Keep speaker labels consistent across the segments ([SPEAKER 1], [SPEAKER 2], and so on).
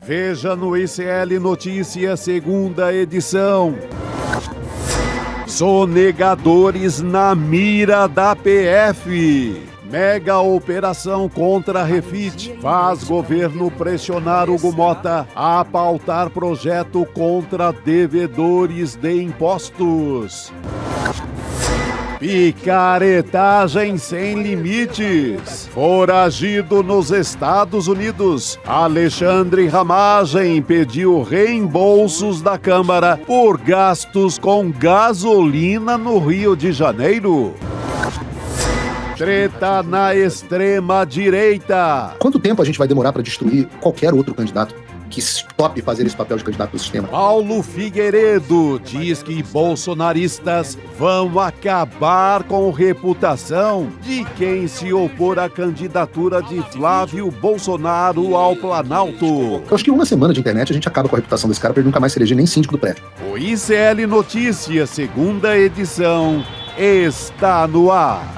[SPEAKER 1] Veja no ICL Notícias, segunda edição. Sonegadores na mira da PF. Mega operação contra a Refit faz governo pressionar Hugo Motta a pautar projeto contra devedores de impostos. Picaretagem sem limites. Foragido nos Estados Unidos, Alexandre Ramagem pediu reembolsos da Câmara por gastos com gasolina no Rio de Janeiro. Treta na extrema-direita.
[SPEAKER 2] Quanto tempo a gente vai demorar para destruir qualquer outro candidato que tope fazer esse papel de candidato do sistema?
[SPEAKER 1] Paulo Figueiredo diz que bolsonaristas vão acabar com a reputação de quem se opor à candidatura de Flávio Bolsonaro ao Planalto.
[SPEAKER 2] Eu acho que uma semana de internet a gente acaba com a reputação desse cara para ele nunca mais se eleger nem síndico do prédio.
[SPEAKER 1] O ICL Notícias, segunda edição, está no ar.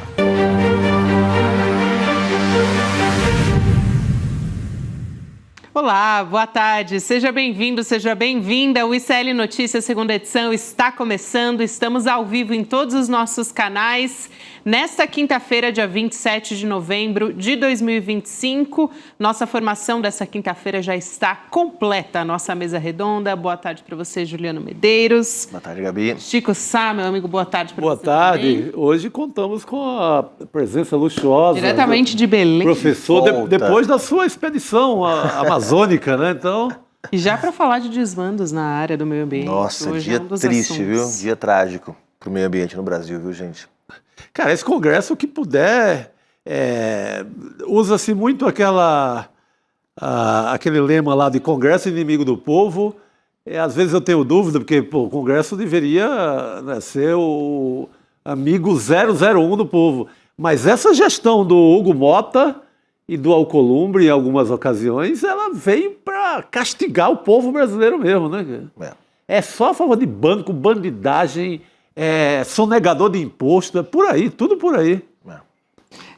[SPEAKER 3] Olá, boa tarde, seja bem-vindo, seja bem-vinda. O ICL Notícias, segunda edição, está começando. Estamos ao vivo em todos os nossos canais. Nesta quinta-feira, dia 27 de novembro de 2025, nossa formação dessa quinta-feira já está completa. A nossa mesa redonda. Boa tarde para você, Juliano Medeiros.
[SPEAKER 4] Boa tarde, Gabi.
[SPEAKER 3] Chico Sá, meu amigo, boa tarde para você.
[SPEAKER 5] Boa tarde.
[SPEAKER 3] Também.
[SPEAKER 5] Hoje contamos com a presença luxuosa.
[SPEAKER 3] Diretamente de Belém.
[SPEAKER 5] Professor, depois da sua expedição amazônica, né? Então...
[SPEAKER 3] E já para falar de desmandos na área do meio ambiente.
[SPEAKER 4] Nossa,
[SPEAKER 3] hoje
[SPEAKER 4] dia
[SPEAKER 3] é um dos
[SPEAKER 4] triste,
[SPEAKER 3] assuntos.
[SPEAKER 4] viu? Dia trágico para o meio ambiente no Brasil, viu, gente?
[SPEAKER 5] Cara, esse congresso, o que puder, usa-se muito aquele lema lá de congresso inimigo do povo. Às vezes eu tenho dúvida, porque o congresso deveria, né, ser o amigo 001 do povo. Mas essa gestão do Hugo Motta e do Alcolumbre, em algumas ocasiões, ela veio para castigar o povo brasileiro mesmo, né? É só a favor de banco, bandidagem, sonegador de imposto, é por aí, tudo por aí.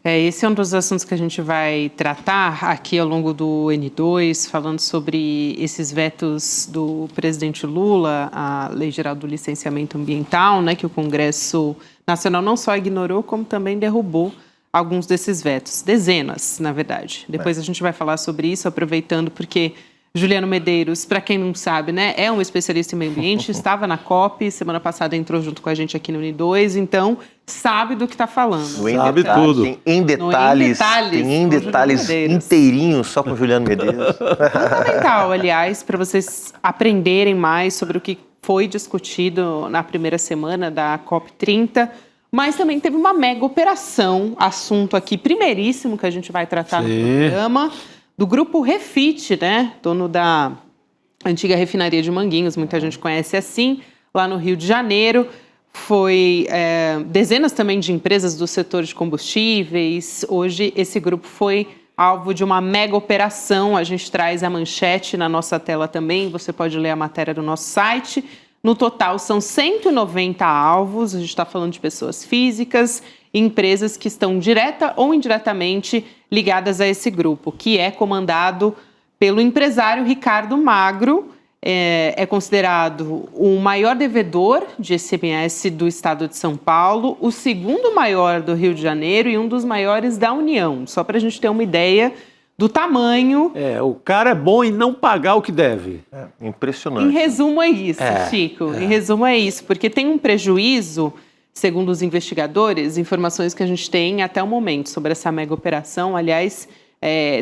[SPEAKER 3] Esse é um dos assuntos que a gente vai tratar aqui ao longo do N2, falando sobre esses vetos do presidente Lula à Lei Geral do Licenciamento Ambiental, né, que o Congresso Nacional não só ignorou, como também derrubou alguns desses vetos, dezenas, na verdade. Depois a gente vai falar sobre isso, aproveitando porque Juliano Medeiros, para quem não sabe, né, é um especialista em meio ambiente, estava na COP, semana passada entrou junto com a gente aqui no Uni2, então sabe do que está falando.
[SPEAKER 5] Sabe tudo.
[SPEAKER 4] Tem em detalhes inteirinhos só com Juliano Medeiros.
[SPEAKER 3] Fundamental, aliás, para vocês aprenderem mais sobre o que foi discutido na primeira semana da COP30, mas também teve uma mega operação, assunto aqui primeiríssimo que a gente vai tratar no programa, do grupo Refit, né, dono da antiga refinaria de Manguinhos, muita gente conhece assim, lá no Rio de Janeiro. Foi dezenas também de empresas do setor de combustíveis. Hoje esse grupo foi alvo de uma mega operação. A gente traz a manchete na nossa tela também, você pode ler a matéria do nosso site. No total são 190 alvos, a gente está falando de pessoas físicas e empresas que estão direta ou indiretamente ligadas a esse grupo, que é comandado pelo empresário Ricardo Magro, é considerado o maior devedor de ICMS do estado de São Paulo, o segundo maior do Rio de Janeiro e um dos maiores da União, só para a gente ter uma ideia do tamanho.
[SPEAKER 5] O cara é bom em não pagar o que deve.
[SPEAKER 4] Impressionante.
[SPEAKER 3] Em resumo é isso, Chico, em resumo é isso, porque tem um prejuízo, segundo os investigadores, informações que a gente tem até o momento sobre essa mega operação. Aliás,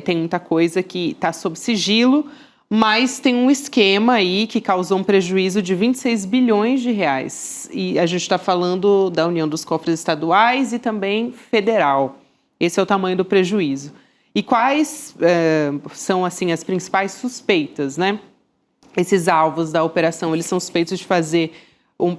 [SPEAKER 3] tem muita coisa que está sob sigilo, mas tem um esquema aí que causou um prejuízo de 26 bilhões de reais. E a gente está falando da União dos Cofres Estaduais e também federal. Esse é o tamanho do prejuízo. E quais são, assim, as principais suspeitas, né? Esses alvos da operação, eles são suspeitos de fazer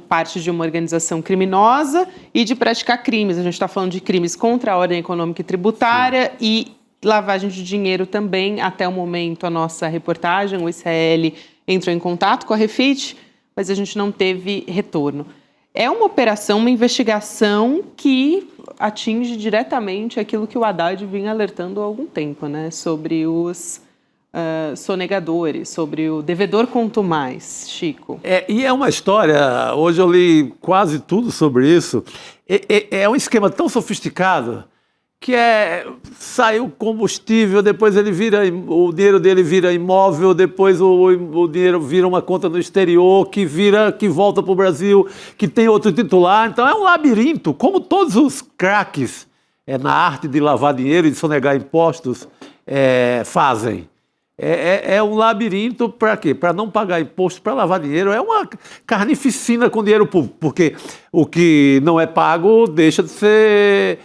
[SPEAKER 3] parte de uma organização criminosa e de praticar crimes. A gente está falando de crimes contra a ordem econômica e tributária e lavagem de dinheiro também. Até o momento, a nossa reportagem, o ICL, entrou em contato com a Refit, mas a gente não teve retorno. É uma operação, uma investigação que atinge diretamente aquilo que o Haddad vinha alertando há algum tempo, né? Sobre os sonegadores, sobre o devedor quanto mais, Chico.
[SPEAKER 5] E é uma história, hoje eu li quase tudo sobre isso, é um esquema tão sofisticado que sai o combustível, depois o dinheiro dele vira imóvel, depois o dinheiro vira uma conta no exterior, que volta para o Brasil, que tem outro titular. Então é um labirinto, como todos os craques na arte de lavar dinheiro e de sonegar impostos fazem. É um labirinto para quê? Para não pagar imposto, para lavar dinheiro. É uma carnificina com dinheiro público, porque o que não é pago deixa de ser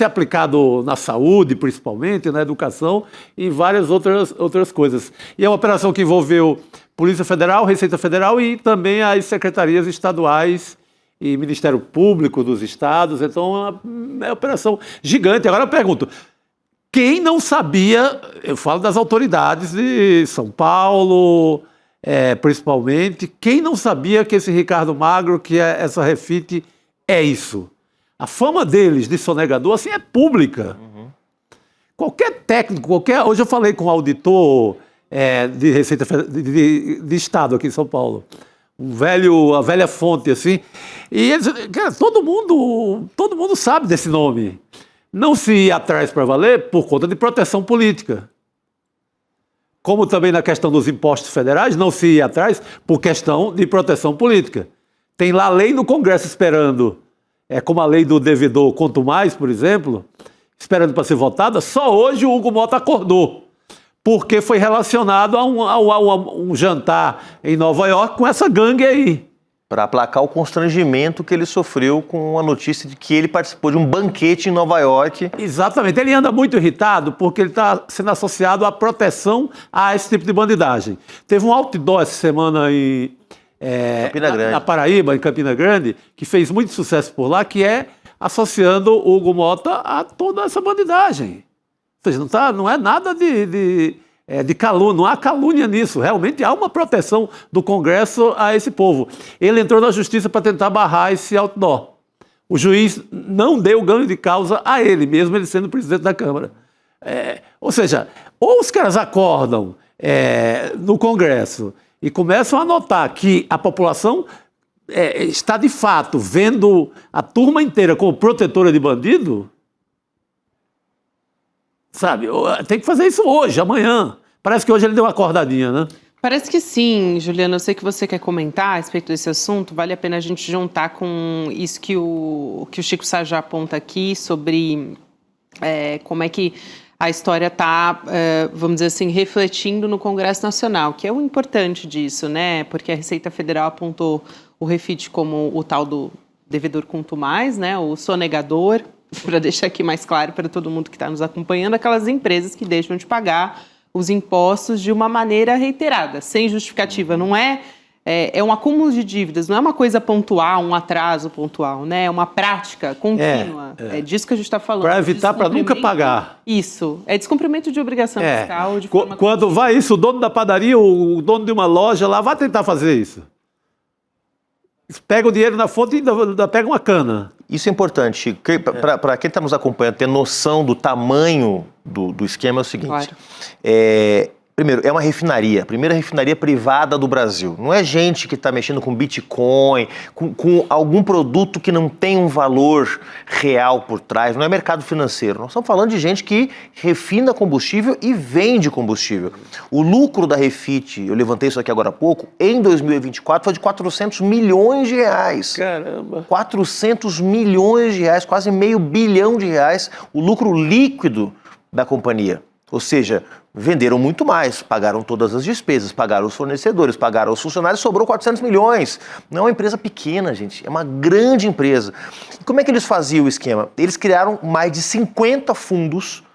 [SPEAKER 5] aplicado na saúde, principalmente, na educação e várias outras coisas. E é uma operação que envolveu Polícia Federal, Receita Federal e também as secretarias estaduais e Ministério Público dos estados. Então, é uma operação gigante. Agora eu pergunto, quem não sabia, eu falo das autoridades de São Paulo, principalmente, quem não sabia que esse Ricardo Magro, que essa Refit, é isso? A fama deles de sonegador, assim, é pública. Uhum. Qualquer técnico, hoje eu falei com um auditor de Receita de Estado aqui em São Paulo, a velha fonte, assim, e eles, cara, todo mundo sabe desse nome. Não se ia atrás para valer por conta de proteção política. Como também na questão dos impostos federais, não se ia atrás por questão de proteção política. Tem lá lei no Congresso esperando, como a lei do devedor quanto mais, por exemplo, esperando para ser votada. Só hoje o Hugo Mota acordou, porque foi relacionado a um jantar em Nova York com essa gangue aí.
[SPEAKER 4] Para aplacar o constrangimento que ele sofreu com a notícia de que ele participou de um banquete em Nova York.
[SPEAKER 5] Exatamente. Ele anda muito irritado porque ele está sendo associado à proteção a esse tipo de bandidagem. Teve um outdoor essa semana na Paraíba, em Campina Grande, que fez muito sucesso por lá, que é associando o Hugo Mota a toda essa bandidagem. Ou seja, não é nada de calúnia, não há calúnia nisso. Realmente há uma proteção do Congresso a esse povo. Ele entrou na justiça para tentar barrar esse outdoor. O juiz não deu ganho de causa a ele, mesmo ele sendo presidente da Câmara. Ou seja, ou os caras acordam no Congresso e começam a notar que a população está, de fato, vendo a turma inteira como protetora de bandido. Sabe, tem que fazer isso hoje, amanhã. Parece que hoje ele deu uma acordadinha, né?
[SPEAKER 3] Parece que sim, Juliana. Eu sei que você quer comentar a respeito desse assunto. Vale a pena a gente juntar com isso que o Chico Sá já aponta aqui sobre como é que a história está, vamos dizer assim, refletindo no Congresso Nacional, que é o importante disso, né? Porque a Receita Federal apontou o Refit como o tal do devedor quanto mais, né? O sonegador, para deixar aqui mais claro para todo mundo que está nos acompanhando, aquelas empresas que deixam de pagar os impostos de uma maneira reiterada, sem justificativa. Não é um acúmulo de dívidas, não é uma coisa pontual, um atraso pontual, né? É uma prática contínua. É disso que a gente está falando.
[SPEAKER 5] Para evitar, para nunca pagar.
[SPEAKER 3] Isso. É descumprimento de obrigação fiscal. De forma
[SPEAKER 5] Quando vai isso, o dono da padaria, o dono de uma loja lá, vai tentar fazer isso. Pega o dinheiro na fonte e ainda pega uma cana.
[SPEAKER 4] Isso é importante, Chico. Para quem está nos acompanhando, ter noção do tamanho do esquema é o seguinte. Claro. Primeiro, é uma refinaria, a primeira refinaria privada do Brasil. Não é gente que está mexendo com Bitcoin, com algum produto que não tem um valor real por trás, não é mercado financeiro. Nós estamos falando de gente que refina combustível e vende combustível. O lucro da Refit, eu levantei isso aqui agora há pouco, em 2024 foi de 400 milhões de reais.
[SPEAKER 5] Caramba!
[SPEAKER 4] 400 milhões de reais, quase R$500 bilhão, o lucro líquido da companhia. Ou seja, venderam muito mais, pagaram todas as despesas, pagaram os fornecedores, pagaram os funcionários, sobrou 400 milhões. Não é uma empresa pequena, gente, é uma grande empresa. E como é que eles faziam o esquema? Eles criaram mais de 50 fundos,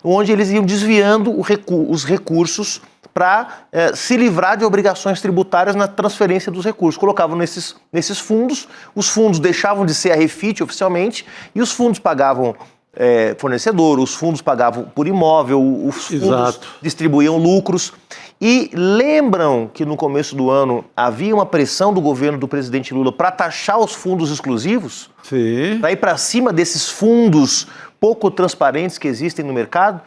[SPEAKER 4] onde eles iam desviando os recursos para se livrar de obrigações tributárias na transferência dos recursos. Colocavam nesses fundos, os fundos deixavam de ser a Refit oficialmente, e os fundos pagavam fornecedor, os fundos pagavam por imóvel, os fundos distribuíam lucros. E lembram que no começo do ano havia uma pressão do governo do presidente Lula para taxar os fundos exclusivos?
[SPEAKER 5] Sim.
[SPEAKER 4] Para ir para cima desses fundos pouco transparentes que existem no mercado?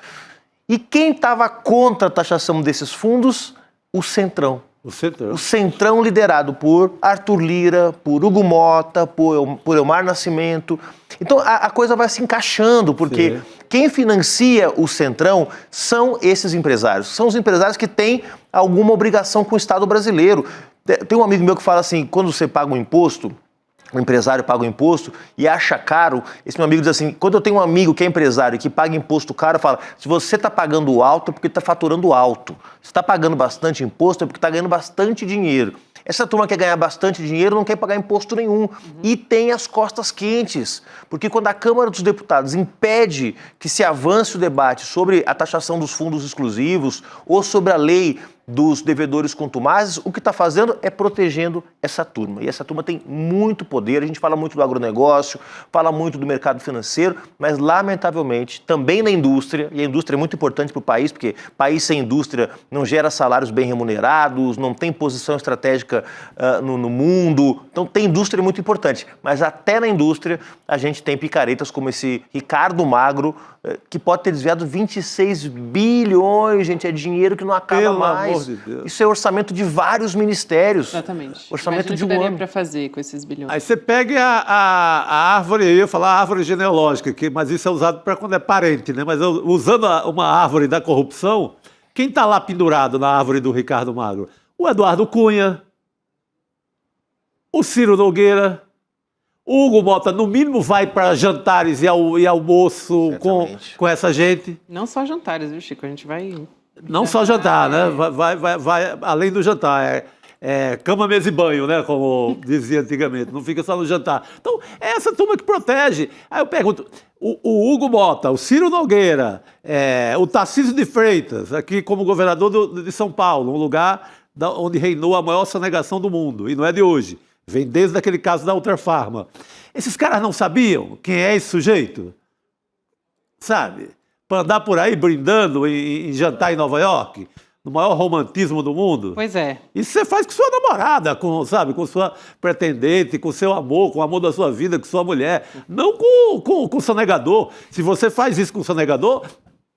[SPEAKER 4] E quem estava contra a taxação desses fundos? O Centrão. O Centrão liderado por Arthur Lira, por Hugo Mota, por Elmar Nascimento. Então a coisa vai se encaixando, porque quem financia o Centrão são esses empresários. São os empresários que têm alguma obrigação com o Estado brasileiro. Tem um amigo meu que fala assim, quando você paga um imposto, o empresário paga o imposto e acha caro, esse meu amigo diz assim, quando eu tenho um amigo que é empresário e que paga imposto caro, fala, se você está pagando alto é porque está faturando alto. Se está pagando bastante imposto é porque está ganhando bastante dinheiro. Essa turma quer ganhar bastante dinheiro, não quer pagar imposto nenhum. E tem as costas quentes. Porque quando a Câmara dos Deputados impede que se avance o debate sobre a taxação dos fundos exclusivos ou sobre a lei dos devedores contumazes, o que está fazendo é protegendo essa turma. E essa turma tem muito poder, a gente fala muito do agronegócio, fala muito do mercado financeiro, mas lamentavelmente também na indústria, e a indústria é muito importante para o país, porque país sem indústria não gera salários bem remunerados, não tem posição estratégica no mundo, então tem indústria muito importante. Mas até na indústria a gente tem picaretas como esse Ricardo Magro, que pode ter desviado 26 bilhões, gente, é dinheiro que não acaba
[SPEAKER 5] Pelo
[SPEAKER 4] mais.
[SPEAKER 5] amor de Deus.
[SPEAKER 4] Isso é orçamento de vários ministérios.
[SPEAKER 3] Exatamente.
[SPEAKER 4] Orçamento de um
[SPEAKER 3] daria
[SPEAKER 4] ano.
[SPEAKER 3] para fazer com esses bilhões.
[SPEAKER 5] Aí você pega a árvore, eu ia falar árvore genealógica, mas isso é usado para quando é parente, né? Mas usando uma árvore da corrupção, quem está lá pendurado na árvore do Ricardo Magro? O Eduardo Cunha, o Ciro Nogueira, o Hugo Mota, no mínimo, vai para jantares e almoço com essa gente.
[SPEAKER 3] Não só jantares, viu, Chico? A gente vai...
[SPEAKER 5] Não só jantar, né? Vai além do jantar. Cama, mesa e banho, né? Como dizia antigamente. Não fica só no jantar. Então, é essa turma que protege. Aí eu pergunto, o Hugo Mota, o Ciro Nogueira, o Tarcísio de Freitas, aqui como governador de São Paulo, um lugar onde reinou a maior sonegação do mundo. E não é de hoje. Vem desde aquele caso da Ultrafarma. Esses caras não sabiam quem é esse sujeito? Sabe? Para andar por aí brindando em jantar em Nova York, no maior romantismo do mundo.
[SPEAKER 3] Pois é.
[SPEAKER 5] Isso você faz com sua namorada, com sua pretendente, com seu amor, com o amor da sua vida, com sua mulher. Não com o sonegador. Se você faz isso com o sonegador,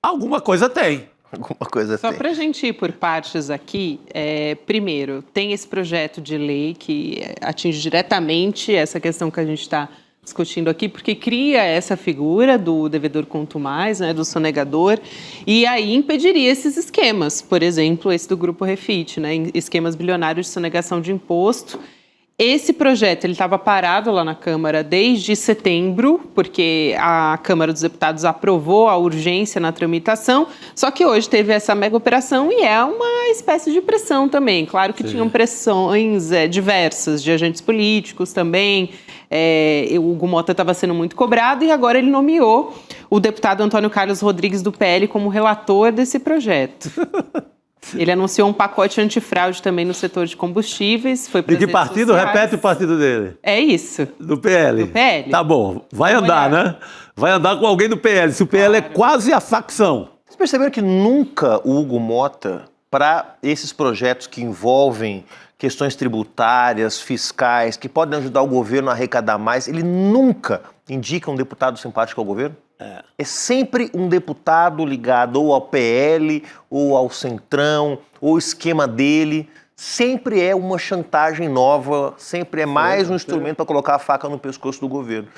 [SPEAKER 5] alguma coisa tem.
[SPEAKER 4] Alguma coisa
[SPEAKER 3] Só
[SPEAKER 4] tem.
[SPEAKER 3] para a gente ir por partes aqui, primeiro, tem esse projeto de lei que atinge diretamente essa questão que a gente está discutindo aqui, porque cria essa figura do devedor contumaz, né, do sonegador, e aí impediria esses esquemas, por exemplo, esse do Grupo Refit, né, esquemas bilionários de sonegação de imposto. Esse projeto ele estava parado lá na Câmara desde setembro, porque a Câmara dos Deputados aprovou a urgência na tramitação, só que hoje teve essa mega operação e é uma espécie de pressão também. Claro que tinham pressões diversas de agentes políticos também. O Hugo Mota estava sendo muito cobrado e agora ele nomeou o deputado Antônio Carlos Rodrigues do PL como relator desse projeto. Ele anunciou um pacote antifraude também no setor de combustíveis. Foi
[SPEAKER 5] De que partido? Repete o partido dele.
[SPEAKER 3] É isso.
[SPEAKER 5] Do PL.
[SPEAKER 3] Do PL.
[SPEAKER 5] Tá bom. Vai andar, né? Vai andar com alguém do PL. Se o PL é quase a facção.
[SPEAKER 4] Vocês perceberam que nunca o Hugo Mota, para esses projetos que envolvem questões tributárias, fiscais, que podem ajudar o governo a arrecadar mais, ele nunca indica um deputado simpático ao governo? É sempre um deputado ligado ou ao PL, ou ao Centrão, ou o esquema dele. Sempre é uma chantagem nova, sempre é mais um instrumento para colocar a faca no pescoço do governo.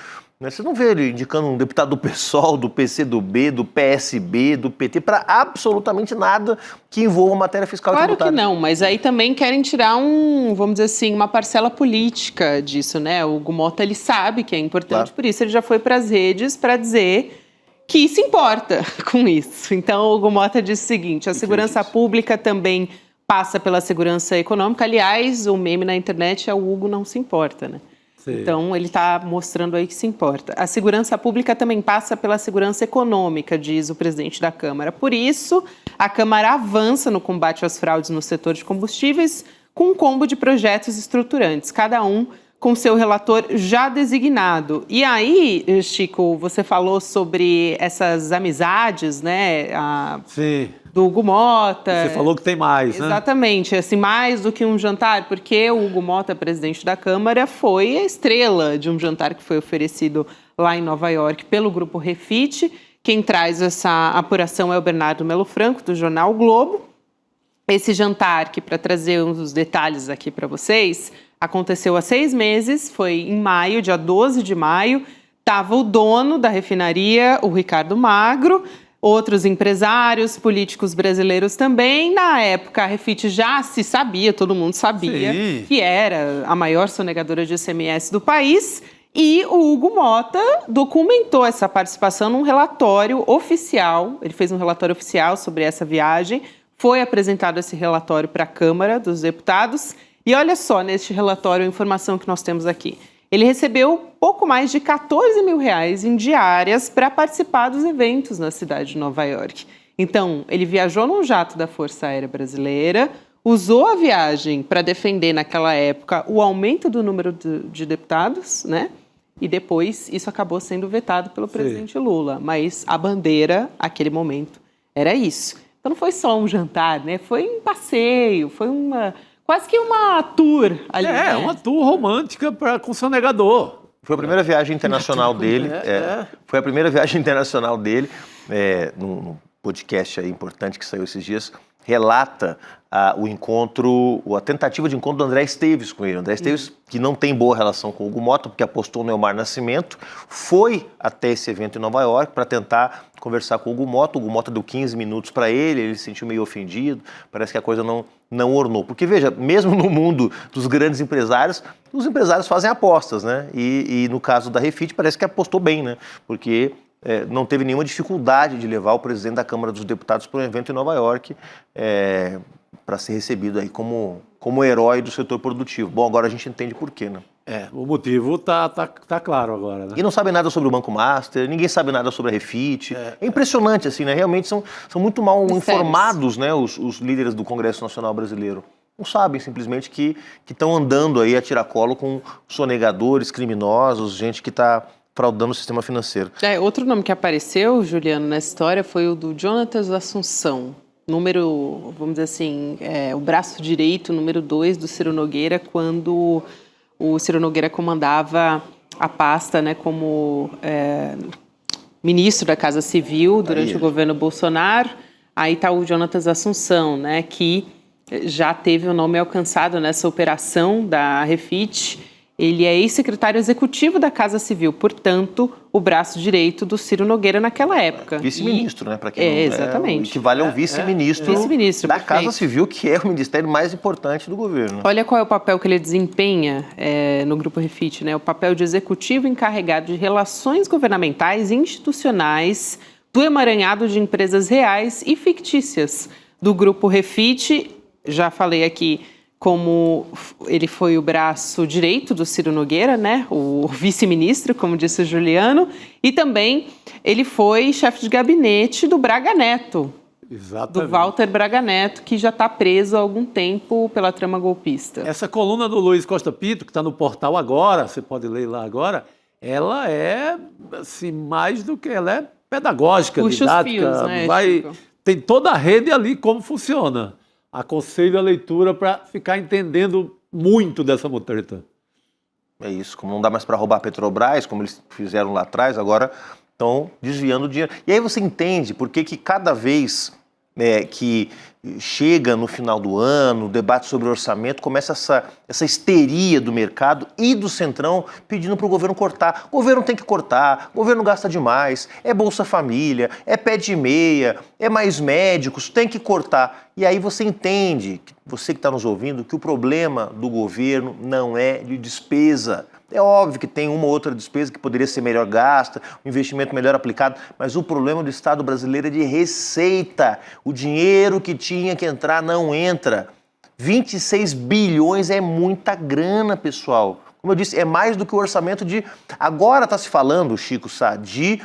[SPEAKER 4] Você não vê ele indicando um deputado do PSOL, do PCdoB, do PSB, do PT, para absolutamente nada que envolva matéria fiscal e tributária.
[SPEAKER 3] Claro que não, mas aí também querem tirar vamos dizer assim, uma parcela política disso, né? O Hugo Mota, ele sabe que é importante, por isso ele já foi para as redes para dizer que se importa com isso. Então, o Hugo Mota disse o seguinte, a segurança pública também passa pela segurança econômica. Aliás, o meme na internet é o Hugo não se importa, né? Sim. Então, ele está mostrando aí que se importa. A segurança pública também passa pela segurança econômica, diz o presidente da Câmara. Por isso, a Câmara avança no combate às fraudes no setor de combustíveis com um combo de projetos estruturantes, cada um com seu relator já designado. E aí, Chico, você falou sobre essas amizades, né?
[SPEAKER 5] Sim.
[SPEAKER 3] Do Hugo Mota.
[SPEAKER 5] Você falou que tem mais, né?
[SPEAKER 3] Exatamente, assim, mais do que um jantar, porque o Hugo Mota, presidente da Câmara, foi a estrela de um jantar que foi oferecido lá em Nova York pelo Grupo Refit, Quem traz essa apuração é o Bernardo Melo Franco, do jornal O Globo. Esse jantar, que para trazer uns detalhes aqui para vocês, aconteceu há 6 meses, foi em maio, dia 12 de maio. Estava o dono da refinaria, o Ricardo Magro, outros empresários, políticos brasileiros também. Na época, a Refit já se sabia, todo mundo sabia,
[SPEAKER 5] Sim,
[SPEAKER 3] que era a maior sonegadora de ICMS do país. E o Hugo Motta documentou essa participação num relatório oficial. Ele fez um relatório oficial sobre essa viagem. Foi apresentado esse relatório para a Câmara dos Deputados. E olha só, neste relatório, a informação que nós temos aqui. Ele recebeu pouco mais de R$14 mil em diárias para participar dos eventos na cidade de Nova York. Então, ele viajou num jato da Força Aérea Brasileira, usou a viagem para defender, naquela época, o aumento do número de deputados, né? E depois isso acabou sendo vetado pelo presidente Lula. Mas a bandeira, naquele momento, era isso. Então, não foi só um jantar, né? Foi um passeio, foi quase que uma tour ali. Né?
[SPEAKER 5] uma tour romântica com sonegador.
[SPEAKER 4] Foi a primeira viagem internacional dele. Foi a primeira viagem internacional dele. Num podcast aí importante que saiu esses dias, relata a tentativa de encontro do André Esteves com ele. O André Esteves, que não tem boa relação com o Hugo Motta, porque apostou no Elmar Nascimento, foi até esse evento em Nova York para tentar conversar com o Hugo Motta. O Hugo Motta deu 15 minutos para ele se sentiu meio ofendido, parece que a coisa não ornou. Porque, veja, mesmo no mundo dos grandes empresários, os empresários fazem apostas, né? E no caso da Refit, parece que apostou bem, né? Porque não teve nenhuma dificuldade de levar o presidente da Câmara dos Deputados para um evento em Nova York para ser recebido aí como herói do setor produtivo. Bom, agora a gente entende por quê, né?
[SPEAKER 5] O motivo tá claro agora, né?
[SPEAKER 4] E não sabe nada sobre o Banco Master, ninguém sabe nada sobre a Refit. É impressionante, assim, né? Realmente são muito mal informados, né, os líderes do Congresso Nacional Brasileiro. Não sabem simplesmente que estão andando aí a tiracolo com sonegadores, criminosos, gente que está fraudando o sistema financeiro.
[SPEAKER 3] Outro nome que apareceu, Juliano, nessa história foi o do Jonatas Assunção. Número, vamos dizer assim, o braço direito, número 2 do Ciro Nogueira, quando o Ciro Nogueira comandava a pasta, né, como ministro da Casa Civil durante o governo Bolsonaro. Aí está o Jonatas Assunção, né, que já teve o nome alcançado nessa operação da Refit. Ele é ex-secretário executivo da Casa Civil, portanto, o braço direito do Ciro Nogueira naquela época.
[SPEAKER 4] Vice-ministro, né? Para quem não
[SPEAKER 3] exatamente.
[SPEAKER 4] Equivale a um vice-ministro da
[SPEAKER 3] perfeito.
[SPEAKER 4] Casa Civil, que é o ministério mais importante do governo.
[SPEAKER 3] Olha qual é o papel que ele desempenha no Grupo Refit, né? O papel de executivo encarregado de relações governamentais e institucionais do emaranhado de empresas reais e fictícias do Grupo Refit. Já falei aqui como ele foi o braço direito do Ciro Nogueira, né? O vice-ministro, como disse o Juliano, e também ele foi chefe de gabinete do Braga Neto,
[SPEAKER 5] Exatamente.
[SPEAKER 3] do Walter Braga Neto, que já está preso há algum tempo pela trama golpista.
[SPEAKER 5] Essa coluna do Luiz Costa Pinto, que está no portal agora, você pode ler lá agora, ela é assim, mais do que ela é pedagógica,
[SPEAKER 3] Puxa
[SPEAKER 5] didática,
[SPEAKER 3] os fios, né, Chico?
[SPEAKER 5] Tem toda a rede ali como funciona. Aconselho a leitura para ficar entendendo muito dessa mutreta.
[SPEAKER 4] É isso, como não dá mais para roubar a Petrobras, como eles fizeram lá atrás, agora estão desviando o dinheiro. E aí você entende por que cada vez que chega no final do ano, o debate sobre orçamento, começa essa histeria do mercado e do Centrão pedindo para o governo cortar. O governo tem que cortar, o governo gasta demais, é Bolsa Família, é pé de meia, é mais médicos, tem que cortar. E aí você entende, você que está nos ouvindo, que o problema do governo não é de despesa. É óbvio que tem uma ou outra despesa que poderia ser melhor gasta, um investimento melhor aplicado, mas o problema do Estado brasileiro é de receita. O dinheiro que tinha que entrar não entra. 26 bilhões é muita grana, pessoal. Como eu disse, é mais do que o orçamento de... Agora está se falando, Chico Sá, de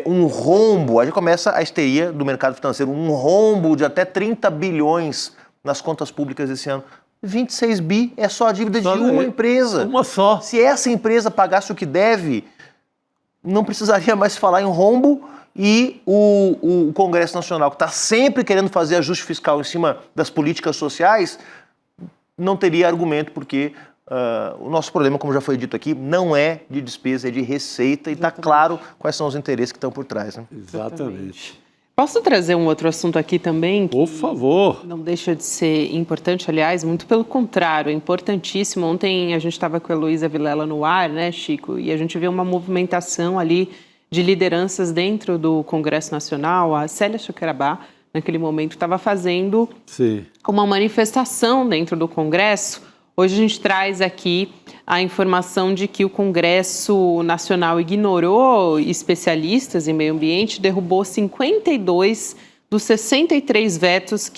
[SPEAKER 4] um rombo, aí já começa a histeria do mercado financeiro, um rombo de até 30 bilhões nas contas públicas esse ano. 26 bi é só a dívida de uma empresa.
[SPEAKER 5] Uma só.
[SPEAKER 4] Se essa empresa pagasse o que deve, não precisaria mais falar em rombo e o Congresso Nacional, que está sempre querendo fazer ajuste fiscal em cima das políticas sociais, não teria argumento porque o nosso problema, como já foi dito aqui, não é de despesa, é de receita e está claro quais são os interesses que estão por trás. Né?
[SPEAKER 5] Exatamente.
[SPEAKER 3] Posso trazer um outro assunto aqui também?
[SPEAKER 5] Por favor.
[SPEAKER 3] Não deixa de ser importante, aliás, muito pelo contrário, é importantíssimo. Ontem a gente estava com a Heloísa Vilela no ar, né, Chico? E a gente vê uma movimentação ali de lideranças dentro do Congresso Nacional. A Célia Choquerabá, naquele momento, estava fazendo uma manifestação dentro do Congresso. Hoje a gente traz aqui a informação de que o Congresso Nacional ignorou especialistas em meio ambiente, derrubou 52 dos 63 vetos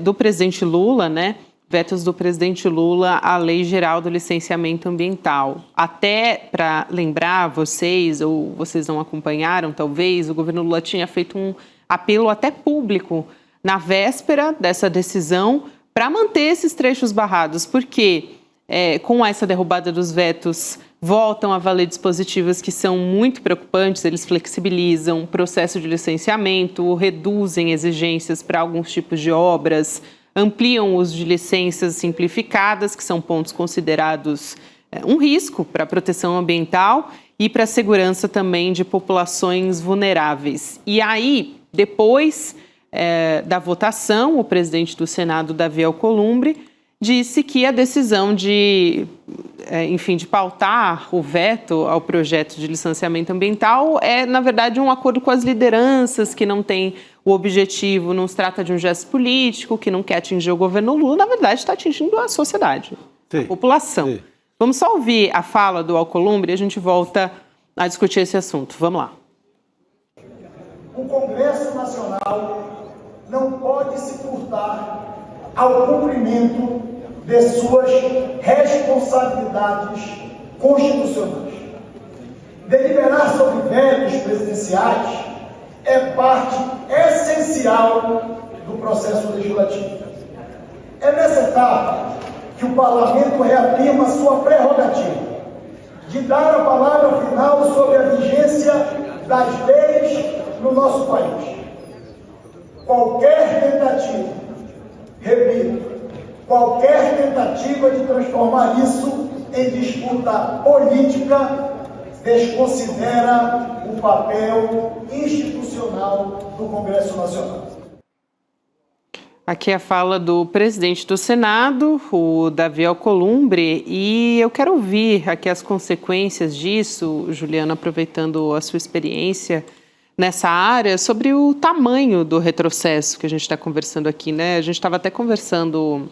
[SPEAKER 3] do presidente Lula, né? Vetos do presidente Lula à Lei Geral do Licenciamento Ambiental. Até para lembrar vocês, ou vocês não acompanharam, talvez, o governo Lula tinha feito um apelo até público na véspera dessa decisão para manter esses trechos barrados, porque com essa derrubada dos vetos voltam a valer dispositivos que são muito preocupantes, eles flexibilizam o processo de licenciamento, reduzem exigências para alguns tipos de obras, ampliam o uso de licenças simplificadas, que são pontos considerados um risco para a proteção ambiental e para a segurança também de populações vulneráveis. E aí, depois da votação, o presidente do Senado, Davi Alcolumbre, disse que a decisão de pautar o veto ao projeto de licenciamento ambiental é, na verdade, um acordo com as lideranças, que não tem o objetivo, não se trata de um gesto político, que não quer atingir o governo Lula, na verdade está atingindo a sociedade, a população. Sim. Vamos só ouvir a fala do Alcolumbre e a gente volta a discutir esse assunto. Vamos lá.
[SPEAKER 6] O Congresso Nacional não pode se furtar ao cumprimento de suas responsabilidades constitucionais. Deliberar sobre vetos presidenciais é parte essencial do processo legislativo. É necessário que o Parlamento reafirme sua prerrogativa de dar a palavra final sobre a vigência das leis no nosso país. Qualquer tentativa, repito, qualquer tentativa de transformar isso em disputa política desconsidera o papel institucional do Congresso Nacional.
[SPEAKER 3] Aqui é a fala do presidente do Senado, o Davi Alcolumbre, e eu quero ouvir aqui as consequências disso, Juliana, aproveitando a sua experiência nessa área, sobre o tamanho do retrocesso que a gente está conversando aqui, né? A gente estava até conversando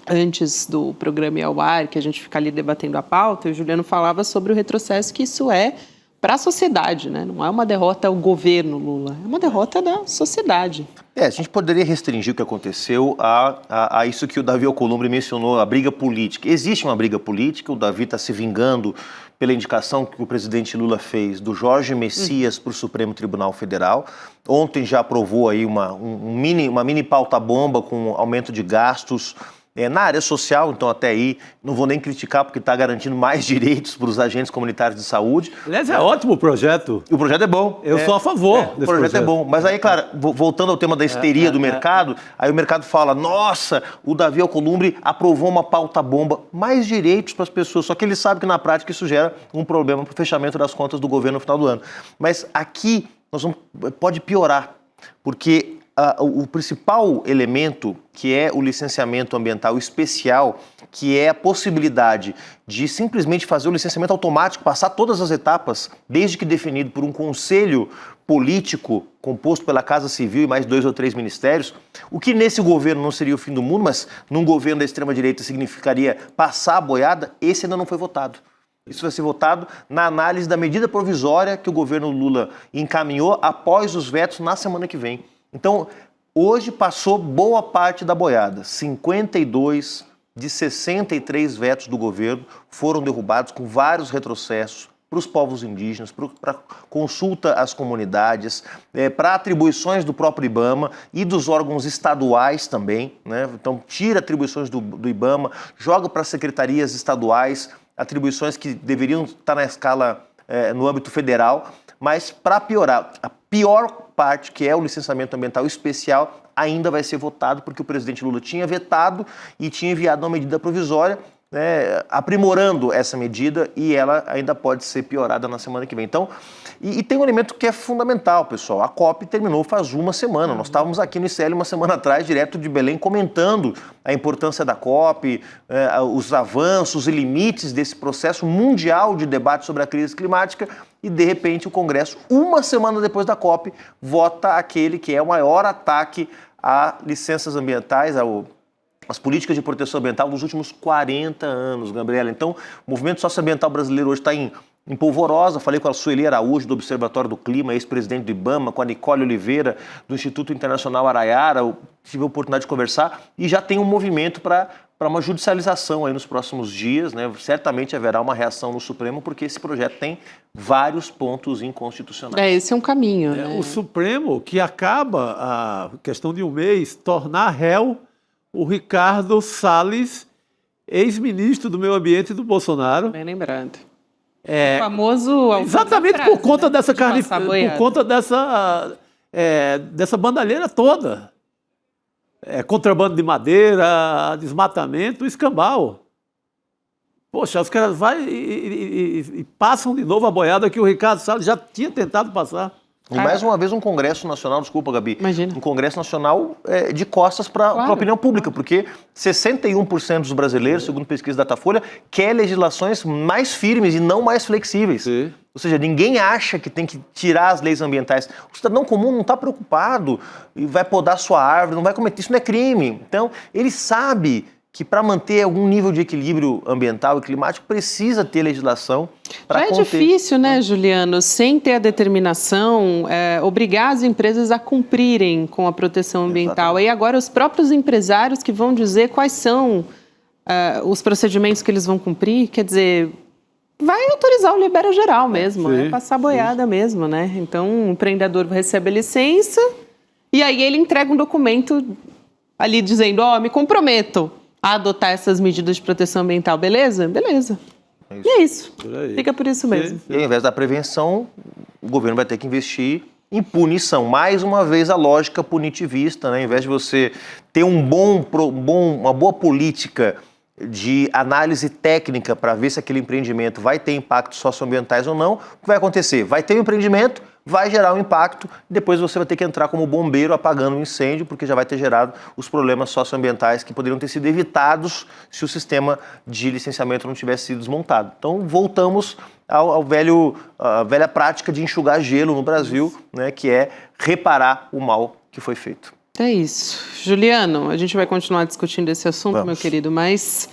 [SPEAKER 3] antes do programa ir ao ar, que a gente fica ali debatendo a pauta, e o Juliano falava sobre o retrocesso que isso é para a sociedade, né? Não é uma derrota ao governo Lula, é uma derrota da sociedade.
[SPEAKER 4] A gente poderia restringir o que aconteceu a isso que o Davi Alcolumbre mencionou, a briga política. Existe uma briga política, o Davi está se vingando pela indicação que o presidente Lula fez do Jorge Messias para o Supremo Tribunal Federal. Ontem já aprovou aí uma mini pauta-bomba com aumento de gastos na área social, então até aí não vou nem criticar porque está garantindo mais direitos para os agentes comunitários de saúde.
[SPEAKER 5] Aliás, é ótimo o projeto.
[SPEAKER 4] O projeto é bom.
[SPEAKER 5] Eu sou a favor desse
[SPEAKER 4] projeto. O projeto é bom. Mas aí, claro, voltando ao tema da histeria do mercado, aí o mercado fala, nossa, o Davi Alcolumbre aprovou uma pauta-bomba, mais direitos para as pessoas, só que ele sabe que na prática isso gera um problema para o fechamento das contas do governo no final do ano. Mas aqui pode piorar, porque o principal elemento, que é o licenciamento ambiental especial, que é a possibilidade de simplesmente fazer o licenciamento automático, passar todas as etapas, desde que definido por um conselho político composto pela Casa Civil e mais 2 ou 3 ministérios, o que nesse governo não seria o fim do mundo, mas num governo da extrema-direita significaria passar a boiada, esse ainda não foi votado. Isso vai ser votado na análise da medida provisória que o governo Lula encaminhou após os vetos na semana que vem. Então, hoje passou boa parte da boiada. 52 de 63 vetos do governo foram derrubados com vários retrocessos para os povos indígenas, para consulta às comunidades, para atribuições do próprio IBAMA e dos órgãos estaduais também, né? Então, tira atribuições do IBAMA, joga para secretarias estaduais, atribuições que deveriam estar na escala, no âmbito federal, mas para piorar, a pior parte, que é o licenciamento ambiental especial, ainda vai ser votado porque o presidente Lula tinha vetado e tinha enviado uma medida provisória né, aprimorando essa medida e ela ainda pode ser piorada na semana que vem. Então, e tem um elemento que é fundamental, pessoal. A COP terminou faz uma semana. Nós estávamos aqui no ICL uma semana atrás, direto de Belém, comentando a importância da COP, os avanços e limites desse processo mundial de debate sobre a crise climática. E, de repente, o Congresso, uma semana depois da COP, vota aquele que é o maior ataque a licenças ambientais, as políticas de proteção ambiental dos últimos 40 anos, Gabriela. Então, o movimento socioambiental brasileiro hoje está em polvorosa. Falei com a Sueli Araújo, do Observatório do Clima, ex-presidente do IBAMA, com a Nicole Oliveira, do Instituto Internacional Araiara. Eu tive a oportunidade de conversar e já tem um movimento para uma judicialização aí nos próximos dias, né? Certamente haverá uma reação no Supremo, porque esse projeto tem vários pontos inconstitucionais.
[SPEAKER 3] Esse é um caminho, né?
[SPEAKER 5] O Supremo, que acaba, a questão de um mês, tornar réu o Ricardo Salles, ex-ministro do Meio Ambiente do Bolsonaro.
[SPEAKER 3] Bem lembrado. O famoso...
[SPEAKER 5] Exatamente
[SPEAKER 3] frase,
[SPEAKER 5] por conta
[SPEAKER 3] né?
[SPEAKER 5] dessa
[SPEAKER 3] Por
[SPEAKER 5] conta dessa bandalheira toda. Contrabando de madeira, desmatamento, escambau. Poxa, os caras vão e passam de novo a boiada que o Ricardo Salles já tinha tentado passar.
[SPEAKER 4] E mais uma vez um Congresso Nacional, desculpa, Gabi,
[SPEAKER 3] Imagina.
[SPEAKER 4] um Congresso Nacional de costas para a opinião pública, porque 61% dos brasileiros, segundo pesquisa da Datafolha, quer legislações mais firmes e não mais flexíveis.
[SPEAKER 5] Sim.
[SPEAKER 4] Ou seja, ninguém acha que tem que tirar as leis ambientais. O cidadão comum não está preocupado e vai podar sua árvore, não vai cometer, isso não é crime. Então, ele sabe que para manter algum nível de equilíbrio ambiental e climático precisa ter legislação para
[SPEAKER 3] Já é
[SPEAKER 4] conter.
[SPEAKER 3] difícil, né, Juliano, sem ter a determinação, obrigar as empresas a cumprirem com a proteção ambiental. E agora os próprios empresários que vão dizer quais são os procedimentos que eles vão cumprir, quer dizer, vai autorizar o libera geral mesmo,
[SPEAKER 5] Sim,
[SPEAKER 3] passar boiada mesmo, né? Então o empreendedor recebe a licença e aí ele entrega um documento ali dizendo, me comprometo a adotar essas medidas de proteção ambiental, beleza? Beleza. E é isso. Fica por isso mesmo.
[SPEAKER 4] E ao invés da prevenção, o governo vai ter que investir em punição. Mais uma vez a lógica punitivista, né? Ao invés de você ter uma boa política de análise técnica para ver se aquele empreendimento vai ter impactos socioambientais ou não, o que vai acontecer? Vai ter um empreendimento, vai gerar um impacto, depois você vai ter que entrar como bombeiro apagando um incêndio, porque já vai ter gerado os problemas socioambientais que poderiam ter sido evitados se o sistema de licenciamento não tivesse sido desmontado. Então, voltamos à velha prática de enxugar gelo no Brasil, né, que é reparar o mal que foi feito.
[SPEAKER 3] É isso. Juliano, a gente vai continuar discutindo esse assunto, meu querido, mas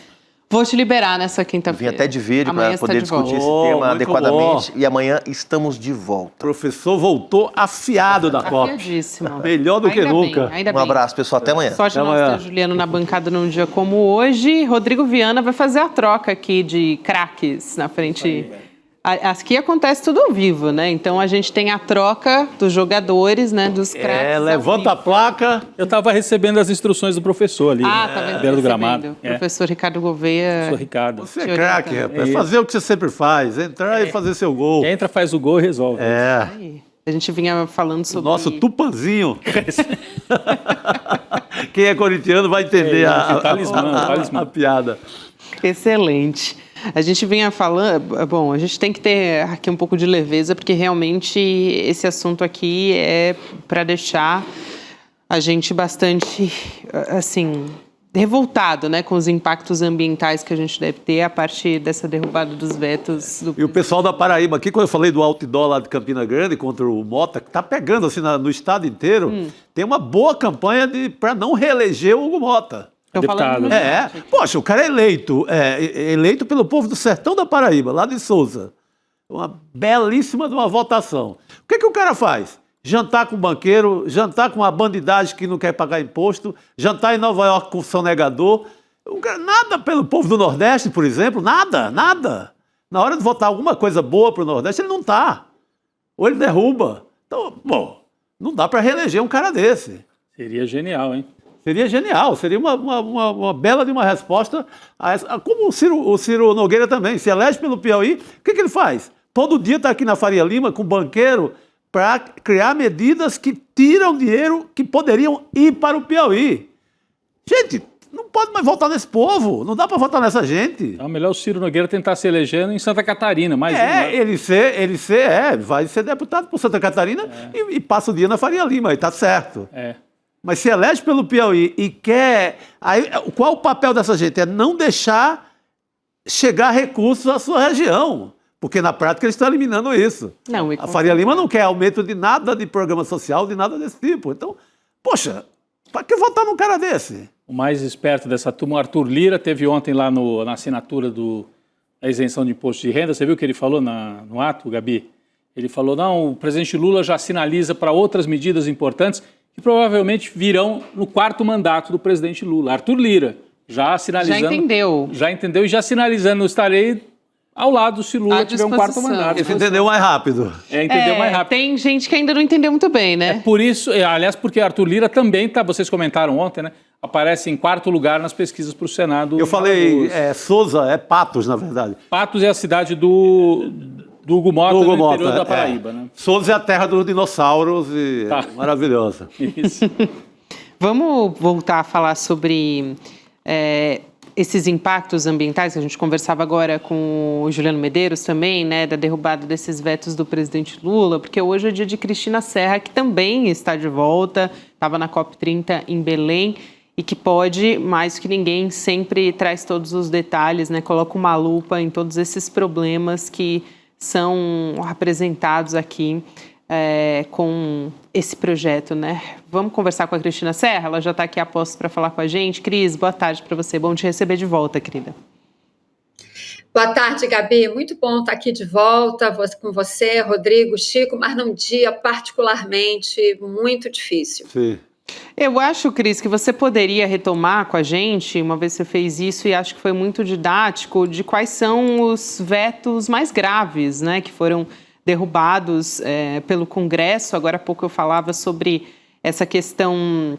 [SPEAKER 3] vou te liberar nessa quinta-feira.
[SPEAKER 4] Vim até de verde para poder discutir esse
[SPEAKER 5] volta.
[SPEAKER 4] tema adequadamente.
[SPEAKER 5] Bom.
[SPEAKER 4] E amanhã estamos de volta.
[SPEAKER 5] O professor voltou afiado da COP.
[SPEAKER 3] Afiadíssimo.
[SPEAKER 5] Melhor do que nunca.
[SPEAKER 3] Ainda
[SPEAKER 4] Um
[SPEAKER 3] bem.
[SPEAKER 4] abraço, pessoal. Até amanhã.
[SPEAKER 3] Sorte
[SPEAKER 5] Até
[SPEAKER 3] nós
[SPEAKER 5] amanhã.
[SPEAKER 3] ter Juliano na bancada num dia como hoje. Rodrigo Viana vai fazer a troca aqui de craques na frente. Aqui acontece tudo ao vivo, né? Então a gente tem a troca dos jogadores, né? Dos craques.
[SPEAKER 5] Levanta a placa.
[SPEAKER 7] Eu estava recebendo as instruções do professor ali,
[SPEAKER 3] tá
[SPEAKER 7] na
[SPEAKER 3] vendo?
[SPEAKER 7] beira do
[SPEAKER 3] Recebendo.
[SPEAKER 7] gramado.
[SPEAKER 3] Professor Ricardo Gouveia.
[SPEAKER 7] Professor Ricardo.
[SPEAKER 5] Você é
[SPEAKER 3] Te
[SPEAKER 5] craque,
[SPEAKER 3] orientando.
[SPEAKER 5] rapaz. Fazer o que você sempre faz. Entrar e fazer seu gol.
[SPEAKER 7] Entra, faz o gol e resolve.
[SPEAKER 3] Aí. A gente vinha falando
[SPEAKER 5] O
[SPEAKER 3] sobre...
[SPEAKER 5] nosso Tupanzinho. Quem é corintiano vai entender
[SPEAKER 7] talismã.
[SPEAKER 5] a piada.
[SPEAKER 3] Excelente. A gente vinha falando... Bom, a gente tem que ter aqui um pouco de leveza, porque realmente esse assunto aqui é para deixar a gente bastante, assim, revoltado, né, com os impactos ambientais que a gente deve ter a partir dessa derrubada dos vetos.
[SPEAKER 5] E o pessoal da Paraíba, aqui quando eu falei do outdoor lá de Campina Grande contra o Mota, que tá pegando assim no estado inteiro, tem uma boa campanha para não reeleger o Hugo Mota.
[SPEAKER 3] Tô falando no
[SPEAKER 7] Deputado.
[SPEAKER 3] chat aqui.
[SPEAKER 5] Poxa, o cara é eleito pelo povo do sertão da Paraíba, lá de Souza. Uma belíssima de uma votação. O que o cara faz? Jantar com o banqueiro, jantar com a bandidagem que não quer pagar imposto, jantar em Nova York com o sonegador. Nada pelo povo do Nordeste, por exemplo, nada. Na hora de votar alguma coisa boa para o Nordeste, ele não tá. Ou ele derruba. Então, bom, não dá para reeleger um cara desse.
[SPEAKER 7] Seria genial, hein?
[SPEAKER 5] Seria genial, seria uma bela de uma resposta a essa. Como o Ciro Nogueira também, se elege pelo Piauí, o que ele faz? Todo dia está aqui na Faria Lima com o banqueiro para criar medidas que tiram dinheiro que poderiam ir para o Piauí. Gente, não pode mais votar nesse povo, não dá para votar nessa gente.
[SPEAKER 7] É melhor o Ciro Nogueira tentar se eleger em Santa Catarina, mais um, né?
[SPEAKER 5] Vai ser deputado por Santa Catarina e passa o dia na Faria Lima, aí tá certo.
[SPEAKER 7] É.
[SPEAKER 5] Mas se elege pelo Piauí e quer... Aí, qual o papel dessa gente? É não deixar chegar recursos à sua região, porque na prática eles estão eliminando isso.
[SPEAKER 3] Não,
[SPEAKER 5] A Faria Lima não quer aumento de nada de programa social, de nada desse tipo. Então, poxa, para que votar num cara desse?
[SPEAKER 7] O mais esperto dessa turma, o Arthur Lira, teve ontem lá na assinatura da isenção de imposto de renda. Você viu o que ele falou no ato, Gabi? Ele falou, não, o presidente Lula já sinaliza para outras medidas importantes que provavelmente virão no 4º mandato do presidente Lula. Arthur Lira, já sinalizando... Já entendeu e já sinalizando, estarei ao lado se Lula tiver um 4º mandato.
[SPEAKER 5] Ele entendeu mais rápido.
[SPEAKER 7] Entendeu mais rápido.
[SPEAKER 3] Tem gente que ainda não entendeu muito bem, né?
[SPEAKER 7] É por isso, aliás, porque Arthur Lira também tá, vocês comentaram ontem, né? Aparece em 4º lugar nas pesquisas para o Senado.
[SPEAKER 5] Eu falei, Souza, é Patos, na verdade.
[SPEAKER 7] Patos é a cidade do Hugo Mota, no interior da Paraíba, né?
[SPEAKER 5] Souza é a terra dos dinossauros e é maravilhosa.
[SPEAKER 7] Isso.
[SPEAKER 3] Vamos voltar a falar sobre esses impactos ambientais, que a gente conversava agora com o Juliano Medeiros também, né, da derrubada desses vetos do presidente Lula, porque hoje é dia de Cristina Serra, que também está de volta, estava na COP30 em Belém, e que pode, mais que ninguém, sempre traz todos os detalhes, né, coloca uma lupa em todos esses problemas que são apresentados aqui com esse projeto, né? Vamos conversar com a Cristina Serra? Ela já está aqui a postos para falar com a gente. Cris, boa tarde para você. Bom te receber de volta, querida.
[SPEAKER 8] Boa tarde, Gabi. Muito bom estar aqui de volta com você, Rodrigo, Chico, mas num dia particularmente muito difícil.
[SPEAKER 5] Sim.
[SPEAKER 3] Eu acho, Cris, que você poderia retomar com a gente, uma vez que você fez isso, e acho que foi muito didático, de quais são os vetos mais graves, né, que foram derrubados pelo Congresso. Agora há pouco eu falava sobre essa questão,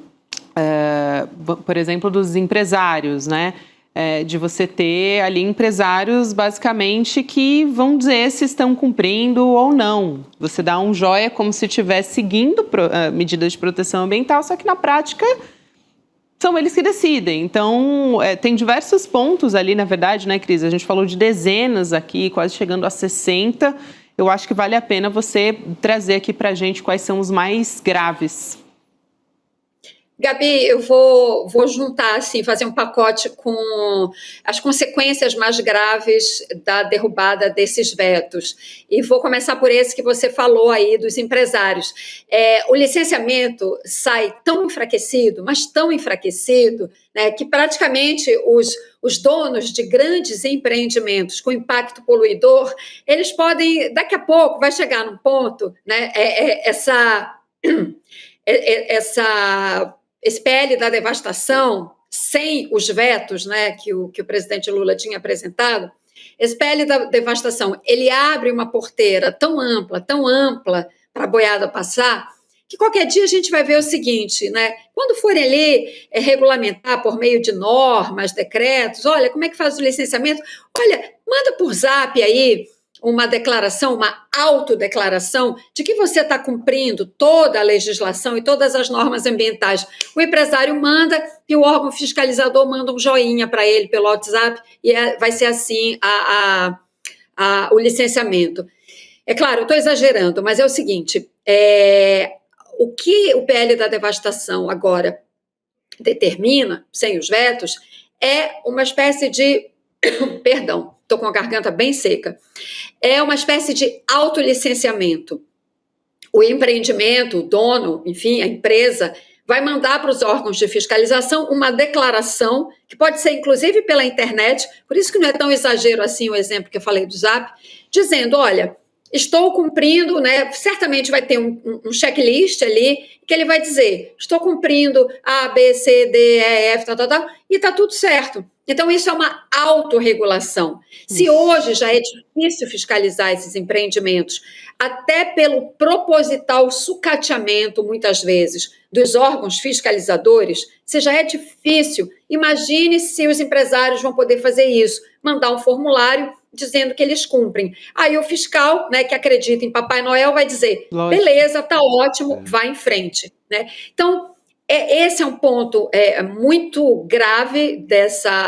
[SPEAKER 3] por exemplo, dos empresários, né? De você ter ali empresários, basicamente, que vão dizer se estão cumprindo ou não. Você dá um joia como se estivesse seguindo medidas de proteção ambiental, só que na prática são eles que decidem. Então, tem diversos pontos ali, na verdade, né, Cris? A gente falou de dezenas aqui, quase chegando a 60. Eu acho que vale a pena você trazer aqui para a gente quais são os mais graves.
[SPEAKER 8] Gabi, eu vou juntar, assim, fazer um pacote com as consequências mais graves da derrubada desses vetos. E vou começar por esse que você falou aí, dos empresários. O licenciamento sai tão enfraquecido, mas tão enfraquecido, né, que praticamente os donos de grandes empreendimentos com impacto poluidor, eles podem, daqui a pouco, vai chegar num ponto, né, esse PL da devastação, sem os vetos, né, que o presidente Lula tinha apresentado, esse PL da devastação, ele abre uma porteira tão ampla para a boiada passar, que qualquer dia a gente vai ver o seguinte, né, quando forem ali regulamentar por meio de normas, decretos, olha, como é que faz o licenciamento? Olha, manda por zap aí uma declaração, uma autodeclaração de que você está cumprindo toda a legislação e todas as normas ambientais. O empresário manda e o órgão fiscalizador manda um joinha para ele pelo WhatsApp e vai ser assim o licenciamento. É claro, eu estou exagerando, mas é o seguinte, o que o PL da devastação agora determina, sem os vetos, é uma espécie de... Perdão, estou com a garganta bem seca. É uma espécie de autolicenciamento. O empreendimento, o dono, enfim, a empresa, vai mandar para os órgãos de fiscalização uma declaração, que pode ser inclusive pela internet, por isso que não é tão exagero assim o exemplo que eu falei do Zap, dizendo, olha, estou cumprindo, né? Certamente vai ter um checklist ali, que ele vai dizer, estou cumprindo A, B, C, D, E, F, e está tudo certo. Então, isso é uma autorregulação. Se hoje já é difícil fiscalizar esses empreendimentos, até pelo proposital sucateamento, muitas vezes, dos órgãos fiscalizadores, se já é difícil, imagine se os empresários vão poder fazer isso, mandar um formulário dizendo que eles cumprem. Aí o fiscal, né, que acredita em Papai Noel, vai dizer, beleza, tá ótimo, vai em frente. Né? Então, esse é um ponto muito grave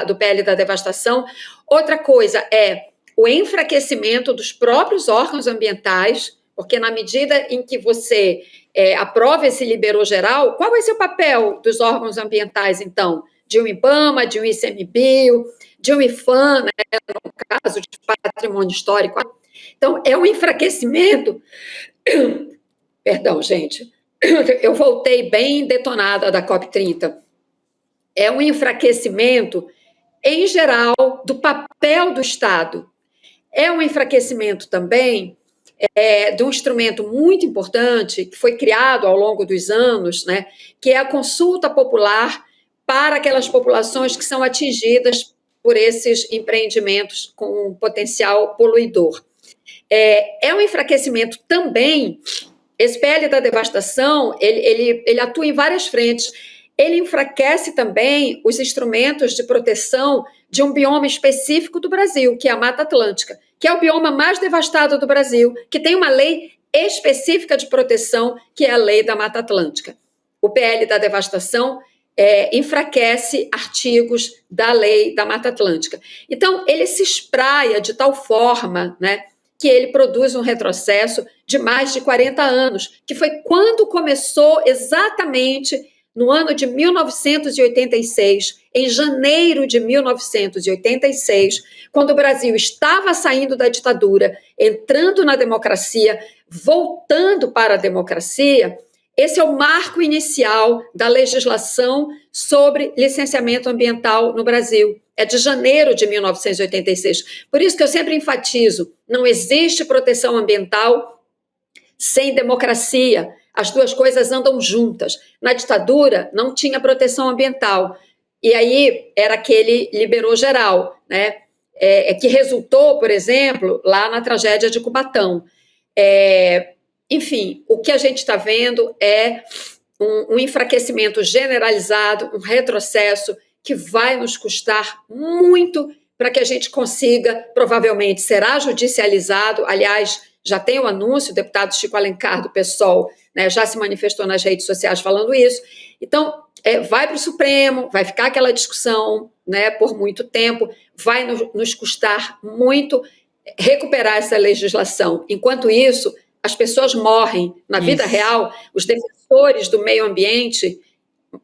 [SPEAKER 8] do PL da devastação. Outra coisa é o enfraquecimento dos próprios órgãos ambientais, porque na medida em que você aprova esse liberou geral, qual vai ser o papel dos órgãos ambientais, então? De um IBAMA, de um ICMBio, de um IFAM, né, no caso de patrimônio histórico. Então, é um enfraquecimento... Perdão, gente, eu voltei bem detonada da COP30. É um enfraquecimento, em geral, do papel do Estado. É um enfraquecimento também de um instrumento muito importante que foi criado ao longo dos anos, né, que é a consulta popular para aquelas populações que são atingidas por esses empreendimentos com potencial poluidor. É um enfraquecimento também. Esse PL da devastação, ele atua em várias frentes. Ele enfraquece também os instrumentos de proteção de um bioma específico do Brasil, que é a Mata Atlântica, que é o bioma mais devastado do Brasil, que tem uma lei específica de proteção, que é a Lei da Mata Atlântica. O PL da devastação enfraquece artigos da Lei da Mata Atlântica. Então, ele se espraia de tal forma, né, que ele produz um retrocesso de mais de 40 anos, que foi quando começou exatamente no ano de 1986, em janeiro de 1986, quando o Brasil estava saindo da ditadura, entrando na democracia, voltando para a democracia. Esse é o marco inicial da legislação sobre licenciamento ambiental no Brasil. É de janeiro de 1986. Por isso que eu sempre enfatizo, não existe proteção ambiental sem democracia. As duas coisas andam juntas. Na ditadura, não tinha proteção ambiental. E aí era aquele liberou geral, né? Que resultou, por exemplo, lá na tragédia de Cubatão. Enfim, o que a gente está vendo é um enfraquecimento generalizado, um retrocesso que vai nos custar muito para que a gente consiga, provavelmente será judicializado. Aliás, já tem o anúncio, o deputado Chico Alencar, do PSOL, né, já se manifestou nas redes sociais falando isso. Então, vai para o Supremo, vai ficar aquela discussão, né, por muito tempo, vai nos custar muito recuperar essa legislação. Enquanto isso, as pessoas morrem. Na vida real, os defensores do meio ambiente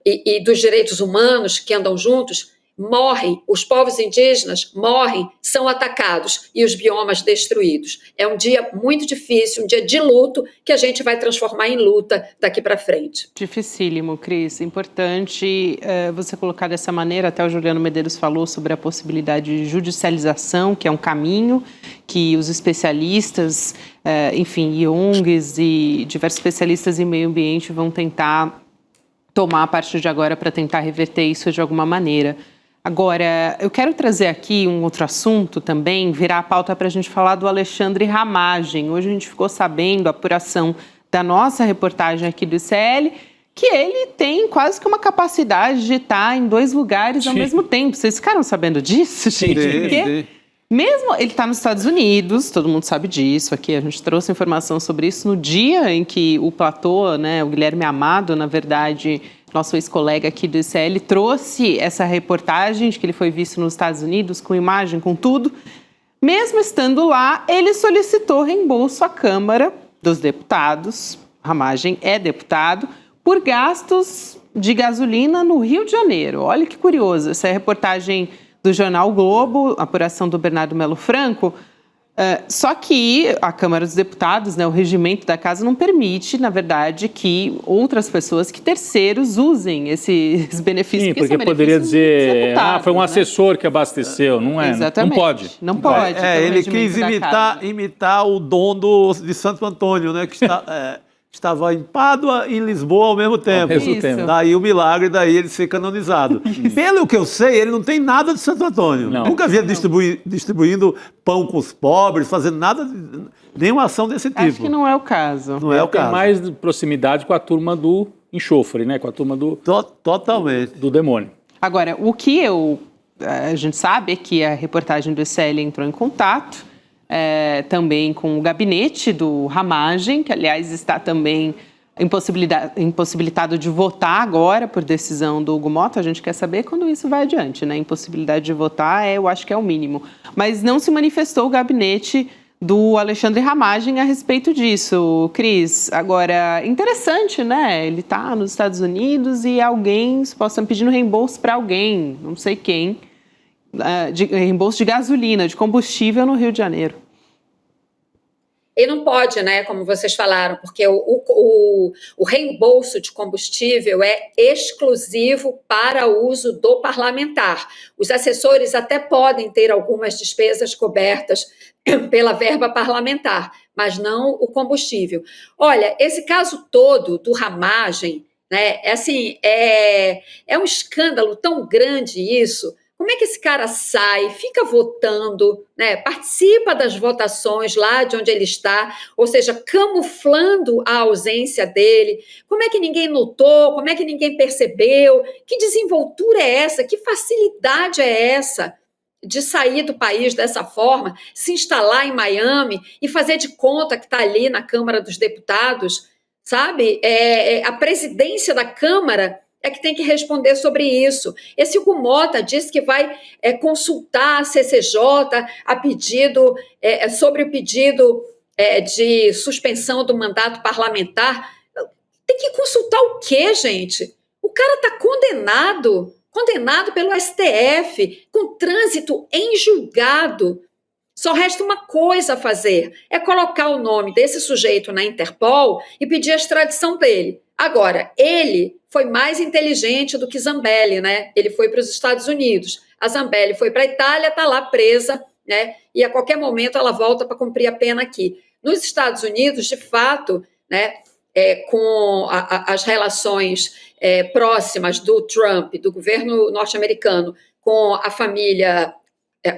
[SPEAKER 8] e dos direitos humanos que andam juntos morrem, os povos indígenas morrem, são atacados e os biomas destruídos. É um dia muito difícil, um dia de luto que a gente vai transformar em luta daqui para frente.
[SPEAKER 3] Dificílimo, Cris. Importante você colocar dessa maneira. Até o Juliano Medeiros falou sobre a possibilidade de judicialização, que é um caminho que os especialistas, enfim, ONGs e diversos especialistas em meio ambiente vão tentar tomar a partir de agora para tentar reverter isso de alguma maneira. Agora, eu quero trazer aqui um outro assunto também, virar a pauta para a gente falar do Alexandre Ramagem. Hoje a gente ficou sabendo a apuração da nossa reportagem aqui do ICL, que ele tem quase que uma capacidade de estar em 2 lugares ao mesmo tempo. Vocês ficaram sabendo disso, gente? Porque mesmo ele está nos Estados Unidos, todo mundo sabe disso aqui, a gente trouxe informação sobre isso no dia em que o Platô, né, o Guilherme Amado, na verdade, nosso ex-colega aqui do ICL, trouxe essa reportagem de que ele foi visto nos Estados Unidos, com imagem, com tudo. Mesmo estando lá, ele solicitou reembolso à Câmara dos Deputados, Ramagem é deputado, por gastos de gasolina no Rio de Janeiro. Olha que curioso, essa é a reportagem do jornal Globo, apuração do Bernardo Melo Franco. Só que a Câmara dos Deputados, né, o regimento da casa não permite, na verdade, que outras pessoas, que terceiros usem esses benefícios.
[SPEAKER 7] Sim, porque poderia dizer, foi um assessor, né, que abasteceu, não é?
[SPEAKER 3] Exatamente.
[SPEAKER 7] Não pode.
[SPEAKER 3] Não pode.
[SPEAKER 5] Ele quis imitar o dom de Santo Antônio, né, que estava em Pádua e em Lisboa ao mesmo tempo. Daí o milagre, daí ele ser canonizado. Pelo que eu sei, ele não tem nada de Santo Antônio.
[SPEAKER 7] Não.
[SPEAKER 5] Nunca havia distribuindo pão com os pobres, fazendo nada, nenhuma ação desse tipo.
[SPEAKER 3] Acho que não é o caso.
[SPEAKER 5] Não é o caso.
[SPEAKER 7] Tem mais proximidade com a turma do enxofre, né? Com a turma
[SPEAKER 5] Totalmente.
[SPEAKER 7] do demônio.
[SPEAKER 3] Agora, o que a gente sabe é que a reportagem do ICL entrou em contato também com o gabinete do Ramagem, que, aliás, está também impossibilitado de votar agora por decisão do Hugo Mota. A gente quer saber quando isso vai adiante, né? Impossibilidade de votar, eu acho que é o mínimo. Mas não se manifestou o gabinete do Alexandre Ramagem a respeito disso. Cris, agora, interessante, né? Ele está nos Estados Unidos e alguém supostamente pedindo reembolso para alguém, não sei quem, reembolso de gasolina, de combustível no Rio de Janeiro.
[SPEAKER 8] E não pode, né, como vocês falaram, porque o reembolso de combustível é exclusivo para uso do parlamentar. Os assessores até podem ter algumas despesas cobertas pela verba parlamentar, mas não o combustível. Olha, esse caso todo do Ramagem, né, é um escândalo tão grande isso. Como é que esse cara sai, fica votando, né, participa das votações lá de onde ele está, ou seja, camuflando a ausência dele? Como é que ninguém notou? Como é que ninguém percebeu? Que desenvoltura é essa? Que facilidade é essa de sair do país dessa forma, se instalar em Miami e fazer de conta que está ali na Câmara dos Deputados, sabe? A presidência da Câmara é que tem que responder sobre isso. Esse Hugo Mota disse que vai consultar a CCJ sobre o pedido de suspensão do mandato parlamentar. Tem que consultar o quê, gente? O cara está condenado pelo STF, com trânsito em julgado. Só resta uma coisa a fazer, é colocar o nome desse sujeito na Interpol e pedir a extradição dele. Agora, ele foi mais inteligente do que Zambelli, né? Ele foi para os Estados Unidos. A Zambelli foi para a Itália, está lá presa, né? E a qualquer momento ela volta para cumprir a pena aqui. Nos Estados Unidos, de fato, né, com as relações próximas do Trump, do governo norte-americano, com a família,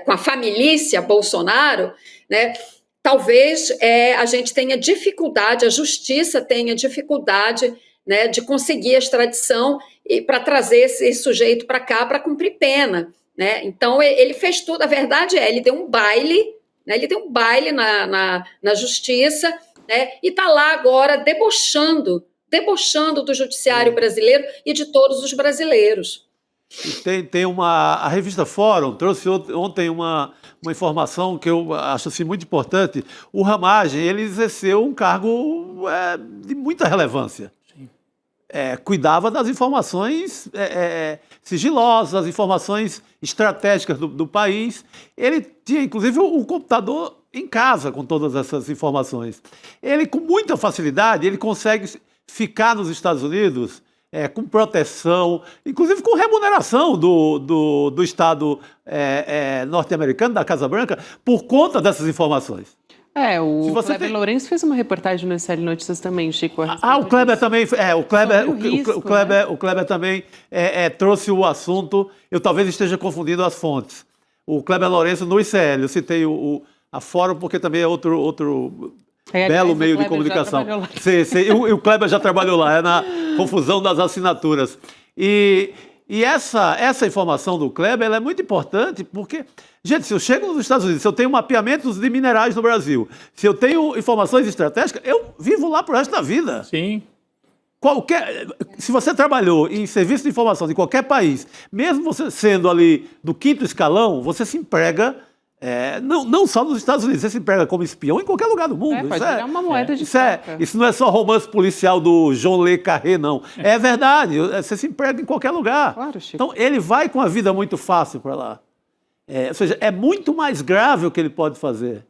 [SPEAKER 8] com a familícia Bolsonaro, né? Talvez a gente tenha dificuldade, a justiça tenha dificuldade, né, de conseguir a extradição e para trazer esse sujeito para cá para cumprir pena, né? Então ele fez tudo. A verdade ele deu um baile, né? Ele deu um baile na justiça, né? E está lá agora debochando do judiciário brasileiro e de todos os brasileiros.
[SPEAKER 5] Tem a revista Fórum trouxe ontem uma informação que eu acho assim, muito importante. O Ramagem, ele exerceu um cargo de muita relevância. Cuidava das informações sigilosas, das informações estratégicas do país. Ele tinha, inclusive, um computador em casa com todas essas informações. Ele, com muita facilidade, ele consegue ficar nos Estados Unidos com proteção, inclusive com remuneração do Estado norte-americano, da Casa Branca, por conta dessas informações.
[SPEAKER 3] O Kleber Lourenço fez uma reportagem no SL Notícias também, Chico.
[SPEAKER 5] O Kleber também, o Kleber também trouxe o assunto. Eu talvez esteja confundindo as fontes. O Kleber Lourenço no ICL, eu citei a Fórum porque também é outro belo meio de comunicação. O Kleber já trabalhou lá, é na confusão das assinaturas. E essa informação do Kleber ela é muito importante porque, gente, se eu chego nos Estados Unidos, se eu tenho mapeamentos de minerais no Brasil, se eu tenho informações estratégicas, eu vivo lá pro resto da vida.
[SPEAKER 7] Sim.
[SPEAKER 5] Se você trabalhou em serviço de informação de qualquer país, mesmo você sendo ali do 5º escalão, você se emprega, não só nos Estados Unidos, você se emprega como espião em qualquer lugar do mundo.
[SPEAKER 3] Pode virar uma moeda de troca.
[SPEAKER 5] Isso não é só romance policial do João Le Carré, não. É verdade, você se emprega em qualquer lugar.
[SPEAKER 3] Claro, Chico.
[SPEAKER 5] Então, ele vai com a vida muito fácil para lá. Ou seja, é muito mais grave o que ele pode fazer.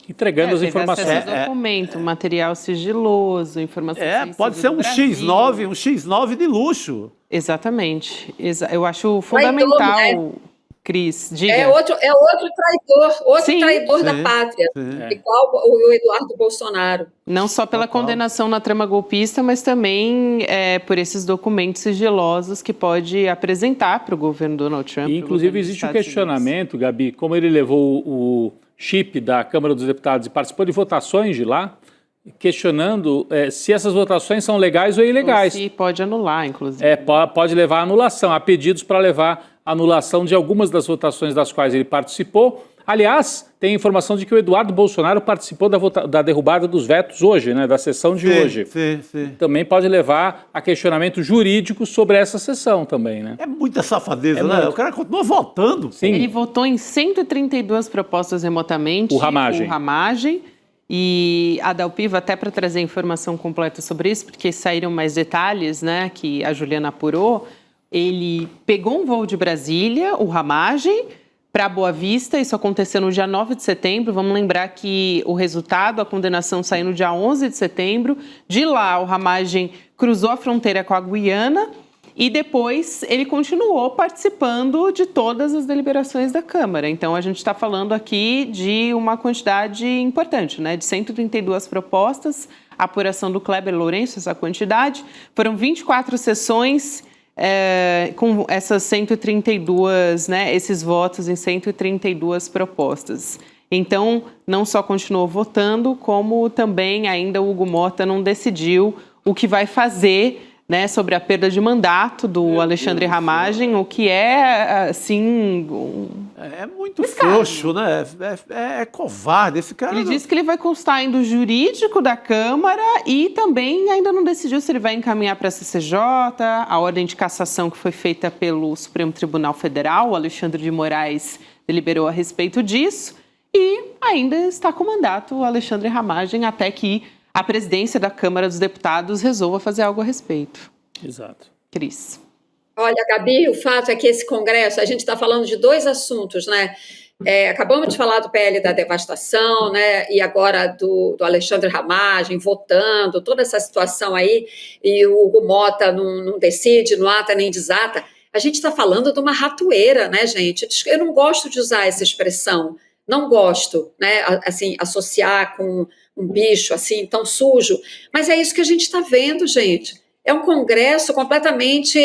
[SPEAKER 7] Entregando as informações.
[SPEAKER 3] Documento, material sigiloso, informações.
[SPEAKER 5] Pode ser um X9 de luxo.
[SPEAKER 3] Exatamente. Eu acho fundamental, Cris, diga.
[SPEAKER 8] É outro traidor da pátria, igual o Eduardo Bolsonaro.
[SPEAKER 3] Não só pela condenação na trama golpista, mas também por esses documentos sigilosos que pode apresentar para o governo Donald Trump.
[SPEAKER 7] E, inclusive, existe um questionamento, Gabi, como ele levou o chip da Câmara dos Deputados e participou de votações de lá, questionando se essas votações são legais ou ilegais.
[SPEAKER 3] Ou se pode anular, inclusive.
[SPEAKER 7] Pode levar à anulação. Há pedidos para levar à anulação de algumas das votações das quais ele participou. Aliás, tem informação de que o Eduardo Bolsonaro participou da derrubada dos vetos hoje, né, da sessão de hoje.
[SPEAKER 5] Sim.
[SPEAKER 7] Também pode levar a questionamento jurídico sobre essa sessão também, né?
[SPEAKER 5] É muita safadeza, né? O cara continua votando.
[SPEAKER 7] Sim.
[SPEAKER 3] Ele votou em 132 propostas remotamente.
[SPEAKER 7] O Ramagem.
[SPEAKER 3] E a Dalpiva, até para trazer informação completa sobre isso, porque saíram mais detalhes, né, que a Juliana apurou, ele pegou um voo de Brasília, o Ramagem, para Boa Vista. Isso aconteceu no dia 9 de setembro. Vamos lembrar que o resultado, a condenação saiu no dia 11 de setembro. De lá, o Ramagem cruzou a fronteira com a Guiana e depois ele continuou participando de todas as deliberações da Câmara. Então, a gente está falando aqui de uma quantidade importante, né? De 132 propostas, a apuração do Kleber Lourenço, essa quantidade. Foram 24 sessões com essas 132, né? Esses votos em 132 propostas. Então, não só continuou votando, como também ainda o Hugo Mota não decidiu o que vai fazer, né, sobre a perda de mandato do Alexandre Ramagem, o que é, assim...
[SPEAKER 5] É muito frouxo, né? É covarde esse cara.
[SPEAKER 3] Ele disse que ele vai constar ainda o jurídico da Câmara e também ainda não decidiu se ele vai encaminhar para a CCJ, a ordem de cassação que foi feita pelo Supremo Tribunal Federal. O Alexandre de Moraes deliberou a respeito disso e ainda está com mandato o Alexandre Ramagem até que a presidência da Câmara dos Deputados resolva fazer algo a respeito.
[SPEAKER 7] Exato.
[SPEAKER 3] Cris.
[SPEAKER 8] Olha, Gabi, o fato é que esse Congresso, a gente está falando de dois assuntos, né? Acabamos de falar do PL da devastação, né? E agora do Alexandre Ramagem votando, toda essa situação aí, e o Hugo Mota não decide, não ata nem desata. A gente está falando de uma ratoeira, né, gente? Eu não gosto de usar essa expressão, não gosto, né? Assim, associar com um bicho assim tão sujo, mas é isso que a gente está vendo, gente. É um Congresso completamente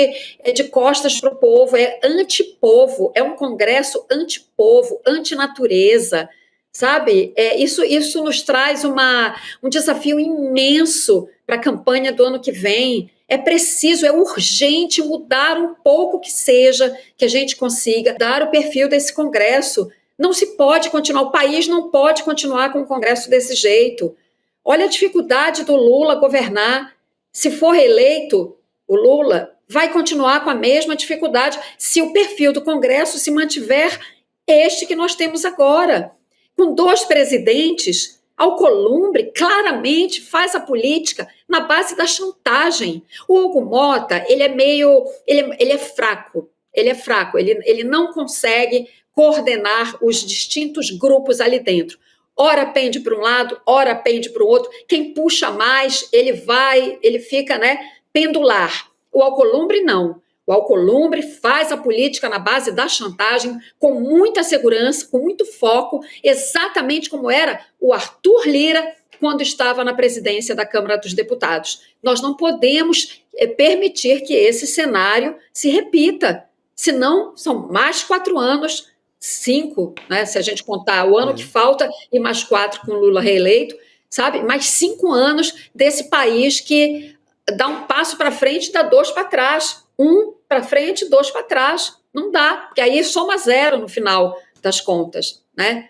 [SPEAKER 8] de costas para o povo, é antipovo, é um Congresso antipovo, antinatureza, sabe? Isso nos traz um desafio imenso para a campanha do ano que vem. É preciso, é urgente mudar um pouco que seja, que a gente consiga dar o perfil desse Congresso. Não se pode continuar, o país não pode continuar com um Congresso desse jeito. Olha a dificuldade do Lula governar. Se for reeleito, o Lula vai continuar com a mesma dificuldade se o perfil do Congresso se mantiver este que nós temos agora. Com dois presidentes, Alcolumbre claramente faz a política na base da chantagem. O Hugo Mota, ele é fraco, ele não consegue coordenar os distintos grupos ali dentro. Ora pende para um lado, ora pende para o outro. Quem puxa mais, ele fica, né, pendular. O Alcolumbre não. O Alcolumbre faz a política na base da chantagem, com muita segurança, com muito foco, exatamente como era o Arthur Lira quando estava na presidência da Câmara dos Deputados. Nós não podemos permitir que esse cenário se repita, senão são mais 4 anos, 5, né, se a gente contar o ano que falta e mais 4 com Lula reeleito, sabe? Mais 5 anos desse país que dá um passo para frente e dá 2 para trás. 1 para frente, 2 para trás. Não dá, porque aí soma 0 no final das contas, né?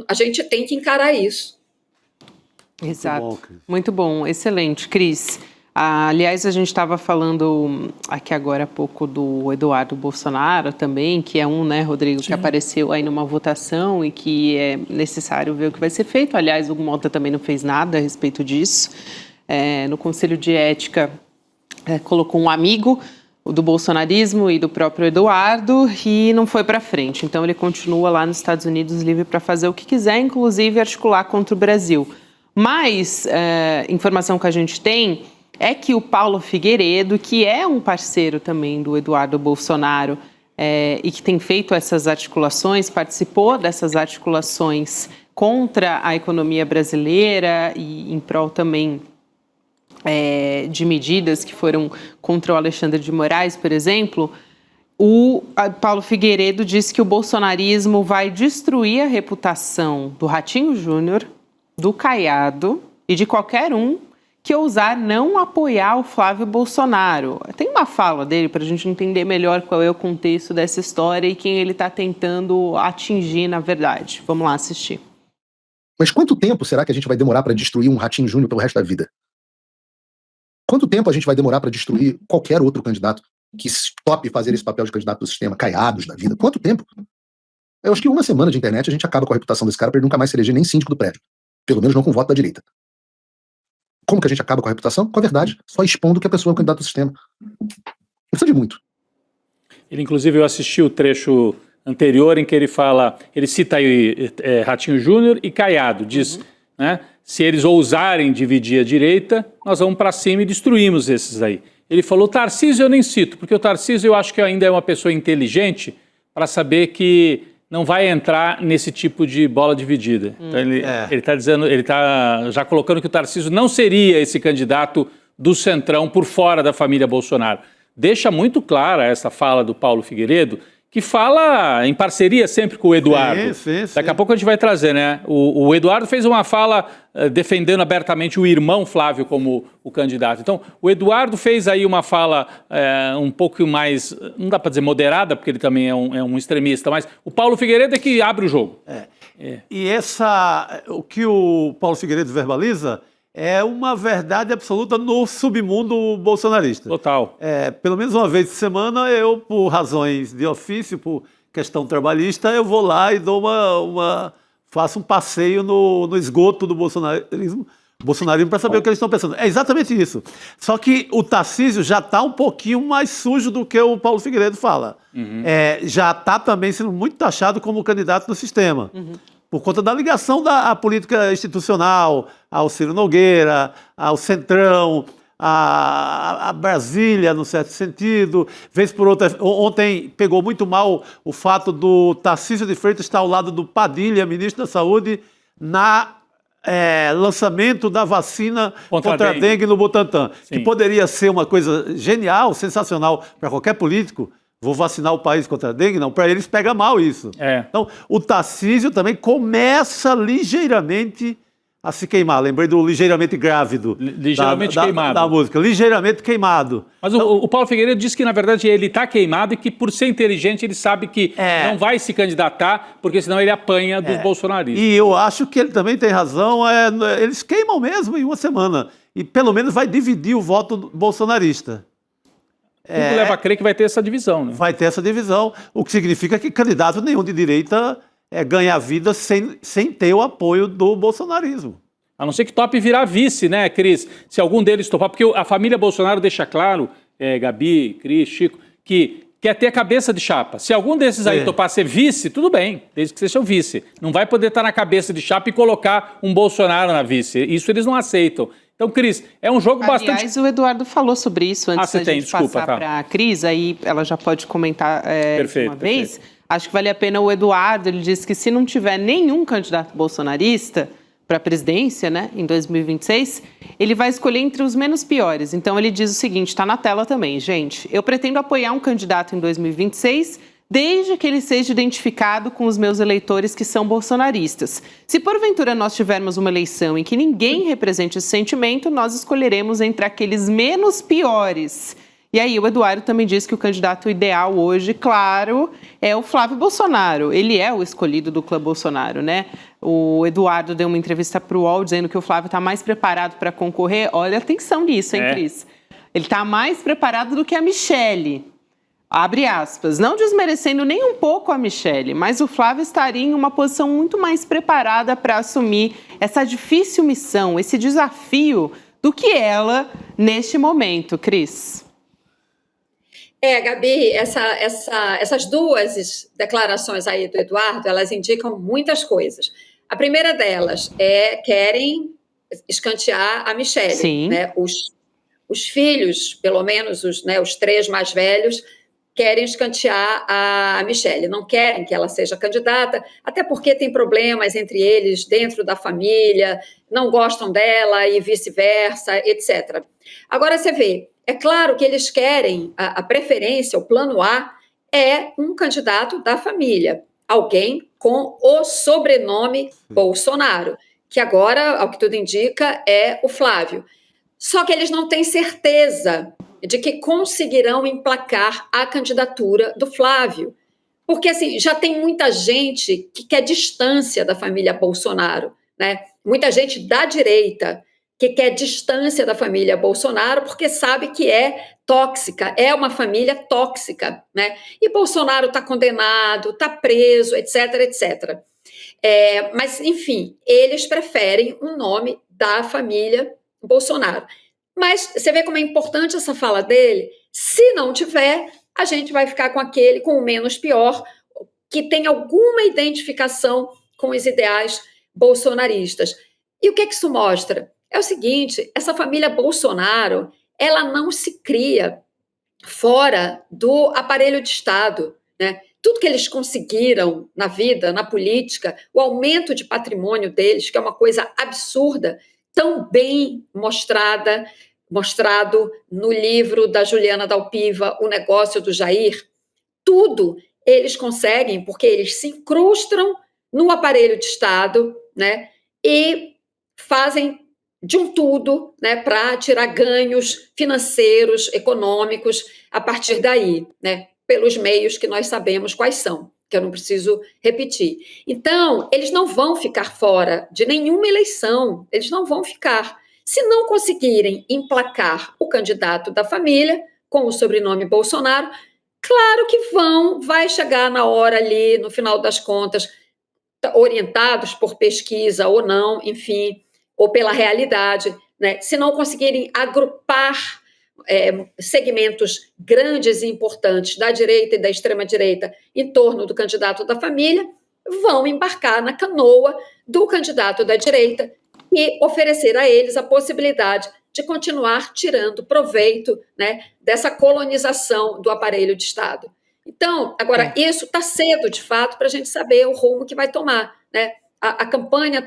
[SPEAKER 8] A gente tem que encarar isso.
[SPEAKER 3] Exato. Muito bom, excelente, Cris. Aliás, a gente estava falando aqui agora há pouco do Eduardo Bolsonaro também, que é né, Rodrigo, que apareceu aí numa votação e que é necessário ver o que vai ser feito. Aliás, o Hugo Mota também não fez nada a respeito disso. No Conselho de Ética, colocou um amigo do bolsonarismo e do próprio Eduardo e não foi para frente. Então, ele continua lá nos Estados Unidos livre para fazer o que quiser, inclusive articular contra o Brasil. Mas, informação que a gente tem é que o Paulo Figueiredo, que é um parceiro também do Eduardo Bolsonaro e que tem feito essas articulações, participou dessas articulações contra a economia brasileira e em prol também de medidas que foram contra o Alexandre de Moraes, por exemplo, o Paulo Figueiredo disse que o bolsonarismo vai destruir a reputação do Ratinho Júnior, do Caiado e de qualquer um que ousar não apoiar o Flávio Bolsonaro. Tem uma fala dele para a gente entender melhor qual é o contexto dessa história e quem ele está tentando atingir, na verdade. Vamos lá assistir.
[SPEAKER 2] Mas quanto tempo será que a gente vai demorar para destruir um Ratinho Júnior pelo resto da vida? Quanto tempo a gente vai demorar para destruir qualquer outro candidato que tope fazer esse papel de candidato do sistema, Caiados da vida? Quanto tempo? Eu acho que uma semana de internet a gente acaba com a reputação desse cara para ele nunca mais se eleger nem síndico do prédio. Pelo menos não com voto da direita. Como que a gente acaba com a reputação? Com a verdade. Só expondo que a pessoa é um candidato do sistema. Não precisa de muito.
[SPEAKER 7] Ele, inclusive, eu assisti o trecho anterior em que ele fala, ele cita aí Ratinho Júnior e Caiado, diz, né, se eles ousarem dividir a direita, nós vamos para cima e destruímos esses aí. Ele falou, Tarcísio eu nem cito, porque o Tarcísio eu acho que ainda é uma pessoa inteligente para saber que não vai entrar nesse tipo de bola dividida. Então ele está dizendo, ele está já colocando que o Tarcísio não seria esse candidato do Centrão por fora da família Bolsonaro. Deixa muito clara essa fala do Paulo Figueiredo, que fala em parceria sempre com o Eduardo.
[SPEAKER 5] Sim.
[SPEAKER 7] Daqui a pouco a gente vai trazer, né? O Eduardo fez uma fala defendendo abertamente o irmão Flávio como o candidato. Então, o Eduardo fez aí uma fala um pouco mais, não dá para dizer moderada, porque ele também é um extremista, mas o Paulo Figueiredo é que abre o jogo.
[SPEAKER 5] E o que o Paulo Figueiredo verbaliza é uma verdade absoluta no submundo bolsonarista.
[SPEAKER 7] Total.
[SPEAKER 5] Pelo menos uma vez por semana, eu, por razões de ofício, por questão trabalhista, eu vou lá e dou faço um passeio no esgoto do bolsonarismo para saber o que eles estão pensando. É exatamente isso. Só que o Tarcísio já está um pouquinho mais sujo do que o Paulo Figueiredo fala. Já está também sendo muito taxado como candidato do sistema. Por conta da ligação da política institucional, ao Ciro Nogueira, ao Centrão, a Brasília, no certo sentido. Vez por outra, ontem pegou muito mal o fato do Tarcísio de Freitas estar ao lado do Padilha, ministro da Saúde, lançamento da vacina contra a dengue no Butantan. Sim. Que poderia ser uma coisa genial, sensacional para qualquer político. Vou vacinar o país contra a dengue? Não, para eles pega mal isso. Então, o Tarcísio também começa ligeiramente a se queimar. Lembrei do ligeiramente grávido.
[SPEAKER 7] Ligeiramente queimado.
[SPEAKER 5] Da música, ligeiramente queimado.
[SPEAKER 7] Mas o Paulo Figueiredo disse que, na verdade, ele está queimado e que, por ser inteligente, ele sabe que não vai se candidatar, porque senão ele apanha dos bolsonaristas.
[SPEAKER 5] E eu acho que ele também tem razão. Eles queimam mesmo em uma semana. E, pelo menos, vai dividir o voto bolsonarista.
[SPEAKER 7] Tudo leva a crer que vai ter essa divisão, né?
[SPEAKER 5] Vai ter essa divisão, o que significa que candidato nenhum de direita ganha vida sem ter o apoio do bolsonarismo.
[SPEAKER 7] A não ser que tope virar vice, né, Cris? Se algum deles topar, porque a família Bolsonaro deixa claro, Gabi, Cris, Chico, que quer ter a cabeça de chapa. Se algum desses aí topar ser vice, tudo bem, desde que seja o vice. Não vai poder estar na cabeça de chapa e colocar um Bolsonaro na vice. Isso eles não aceitam. Então, Cris, é um jogo bastante...
[SPEAKER 3] Aliás, o Eduardo falou sobre isso antes da gente passar para a Cris, aí ela já pode comentar uma vez. Acho que vale a pena o Eduardo, ele disse que se não tiver nenhum candidato bolsonarista para a presidência, né, em 2026, ele vai escolher entre os menos piores. Então, ele diz o seguinte, está na tela também, gente. Eu pretendo apoiar um candidato em 2026... desde que ele seja identificado com os meus eleitores que são bolsonaristas. Se porventura nós tivermos uma eleição em que ninguém represente esse sentimento, nós escolheremos entre aqueles menos piores. E aí o Eduardo também diz que o candidato ideal hoje, claro, é o Flávio Bolsonaro. Ele é o escolhido do clã Bolsonaro, né? O Eduardo deu uma entrevista para o UOL dizendo que o Flávio está mais preparado para concorrer. Olha, atenção nisso, hein, Cris? Ele está mais preparado do que a Michelle. Abre aspas, não desmerecendo nem um pouco a Michelle, mas o Flávio estaria em uma posição muito mais preparada para assumir essa difícil missão, esse desafio, do que ela neste momento, Cris.
[SPEAKER 8] Gabi, essas duas declarações aí do Eduardo, elas indicam muitas coisas. A primeira delas querem escantear a Michelle.
[SPEAKER 3] Sim.
[SPEAKER 8] Né? Os filhos, pelo menos os três mais velhos, querem escantear a Michelle, não querem que ela seja candidata, até porque tem problemas entre eles dentro da família, não gostam dela e vice-versa, etc. Agora você vê, é claro que eles querem, a preferência, o plano A, é um candidato da família, alguém com o sobrenome Bolsonaro, que agora, ao que tudo indica, é o Flávio. Só que eles não têm certeza de que conseguirão emplacar a candidatura do Flávio. Porque, assim, já tem muita gente que quer distância da família Bolsonaro, né? Muita gente da direita que quer distância da família Bolsonaro porque sabe que é tóxica, é uma família tóxica, né? E Bolsonaro está condenado, está preso, etc, etc. Mas, enfim, eles preferem o nome da família Bolsonaro. Mas você vê como é importante essa fala dele? Se não tiver, a gente vai ficar com aquele, com o menos pior, que tem alguma identificação com os ideais bolsonaristas. E o que isso mostra? É o seguinte, essa família Bolsonaro, ela não se cria fora do aparelho de Estado, né? Tudo que eles conseguiram na vida, na política, o aumento de patrimônio deles, que é uma coisa absurda, tão bem mostrado no livro da Juliana Dalpiva, O Negócio do Jair, tudo eles conseguem porque eles se incrustam no aparelho de Estado, né, e fazem de um tudo, né, para tirar ganhos financeiros, econômicos, a partir daí, né, pelos meios que nós sabemos quais são, que eu não preciso repetir. Então, eles não vão ficar fora de nenhuma eleição, eles não vão ficar. Se não conseguirem emplacar o candidato da família com o sobrenome Bolsonaro, claro que vai chegar na hora ali, no final das contas, orientados por pesquisa ou não, enfim, ou pela realidade, né? Se não conseguirem agrupar segmentos grandes e importantes da direita e da extrema-direita em torno do candidato da família, vão embarcar na canoa do candidato da direita e oferecer a eles a possibilidade de continuar tirando proveito, né, dessa colonização do aparelho de Estado. Então, agora, isso está cedo, de fato, para a gente saber o rumo que vai tomar, né? A campanha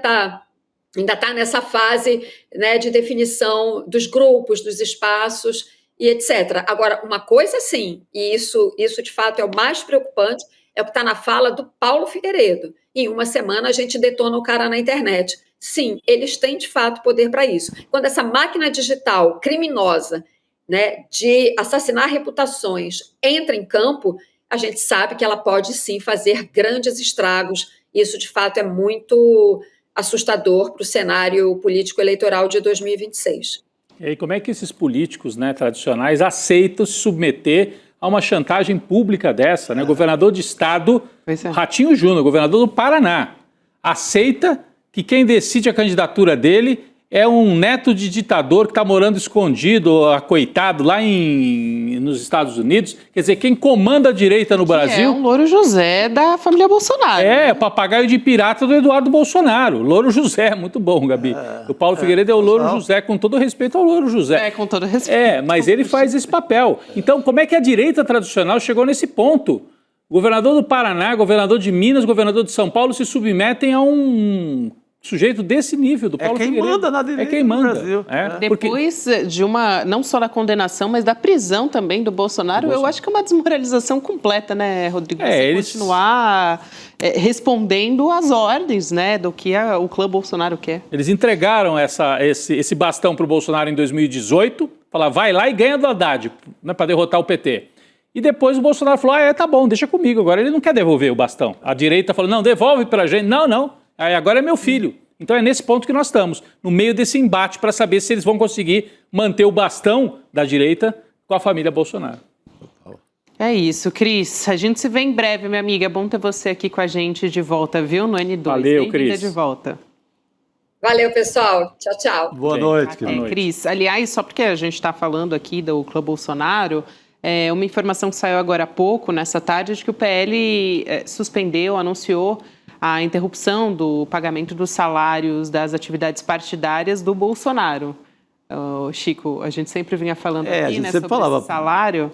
[SPEAKER 8] ainda está nessa fase, né, de definição dos grupos, dos espaços e etc. Agora, uma coisa sim, e isso de fato é o mais preocupante, é o que está na fala do Paulo Figueiredo. Em uma semana a gente detona o cara na internet. Sim, eles têm de fato poder para isso. Quando essa máquina digital criminosa, né, de assassinar reputações entra em campo, a gente sabe que ela pode sim fazer grandes estragos. Isso de fato é muito assustador para o cenário político-eleitoral de 2026.
[SPEAKER 7] E aí, como é que esses políticos, né, tradicionais aceitam se submeter a uma chantagem pública dessa, né? Governador de estado, Ratinho Júnior, governador do Paraná, aceita que quem decide a candidatura dele é um neto de ditador que está morando escondido, acoitado, lá nos Estados Unidos. Quer dizer, quem comanda a direita no Brasil...
[SPEAKER 3] É o Louro José da família Bolsonaro.
[SPEAKER 7] É, o papagaio de pirata do Eduardo Bolsonaro. Louro José, muito bom, Gabi. O Paulo Figueiredo é o Louro José, com todo respeito ao Louro José.
[SPEAKER 3] Com todo respeito.
[SPEAKER 7] Mas ele faz esse papel. Então, como é que a direita tradicional chegou nesse ponto? Governador do Paraná, governador de Minas, governador de São Paulo se submetem a um sujeito desse nível, do Paulo Figueiredo.
[SPEAKER 5] É quem manda na direita
[SPEAKER 7] É quem manda.
[SPEAKER 5] no Brasil.
[SPEAKER 3] Depois de não só da condenação, mas da prisão também do Bolsonaro, eu acho que é uma desmoralização completa, né, Rodrigo? Continuar respondendo às ordens, né, do que o clã Bolsonaro quer.
[SPEAKER 7] Eles entregaram esse bastão para o Bolsonaro em 2018, falaram, vai lá e ganha do Haddad, né, para derrotar o PT. E depois o Bolsonaro falou, tá bom, deixa comigo. Agora ele não quer devolver o bastão. A direita falou, não, devolve para a gente. Não. Agora é meu filho. Então é nesse ponto que nós estamos, no meio desse embate para saber se eles vão conseguir manter o bastão da direita com a família Bolsonaro.
[SPEAKER 3] É isso, Cris. A gente se vê em breve, minha amiga. É bom ter você aqui com a gente de volta, viu? No N2.
[SPEAKER 7] Valeu, Cris.
[SPEAKER 3] De volta.
[SPEAKER 8] Valeu, pessoal. Tchau, tchau.
[SPEAKER 5] Boa noite.
[SPEAKER 3] Cris. Aliás, só porque a gente está falando aqui do clã Bolsonaro, uma informação que saiu agora há pouco, nessa tarde, de que o PL anunciou a interrupção do pagamento dos salários das atividades partidárias do Bolsonaro. Chico, a gente sempre vinha falando aqui, né, sobre esse salário.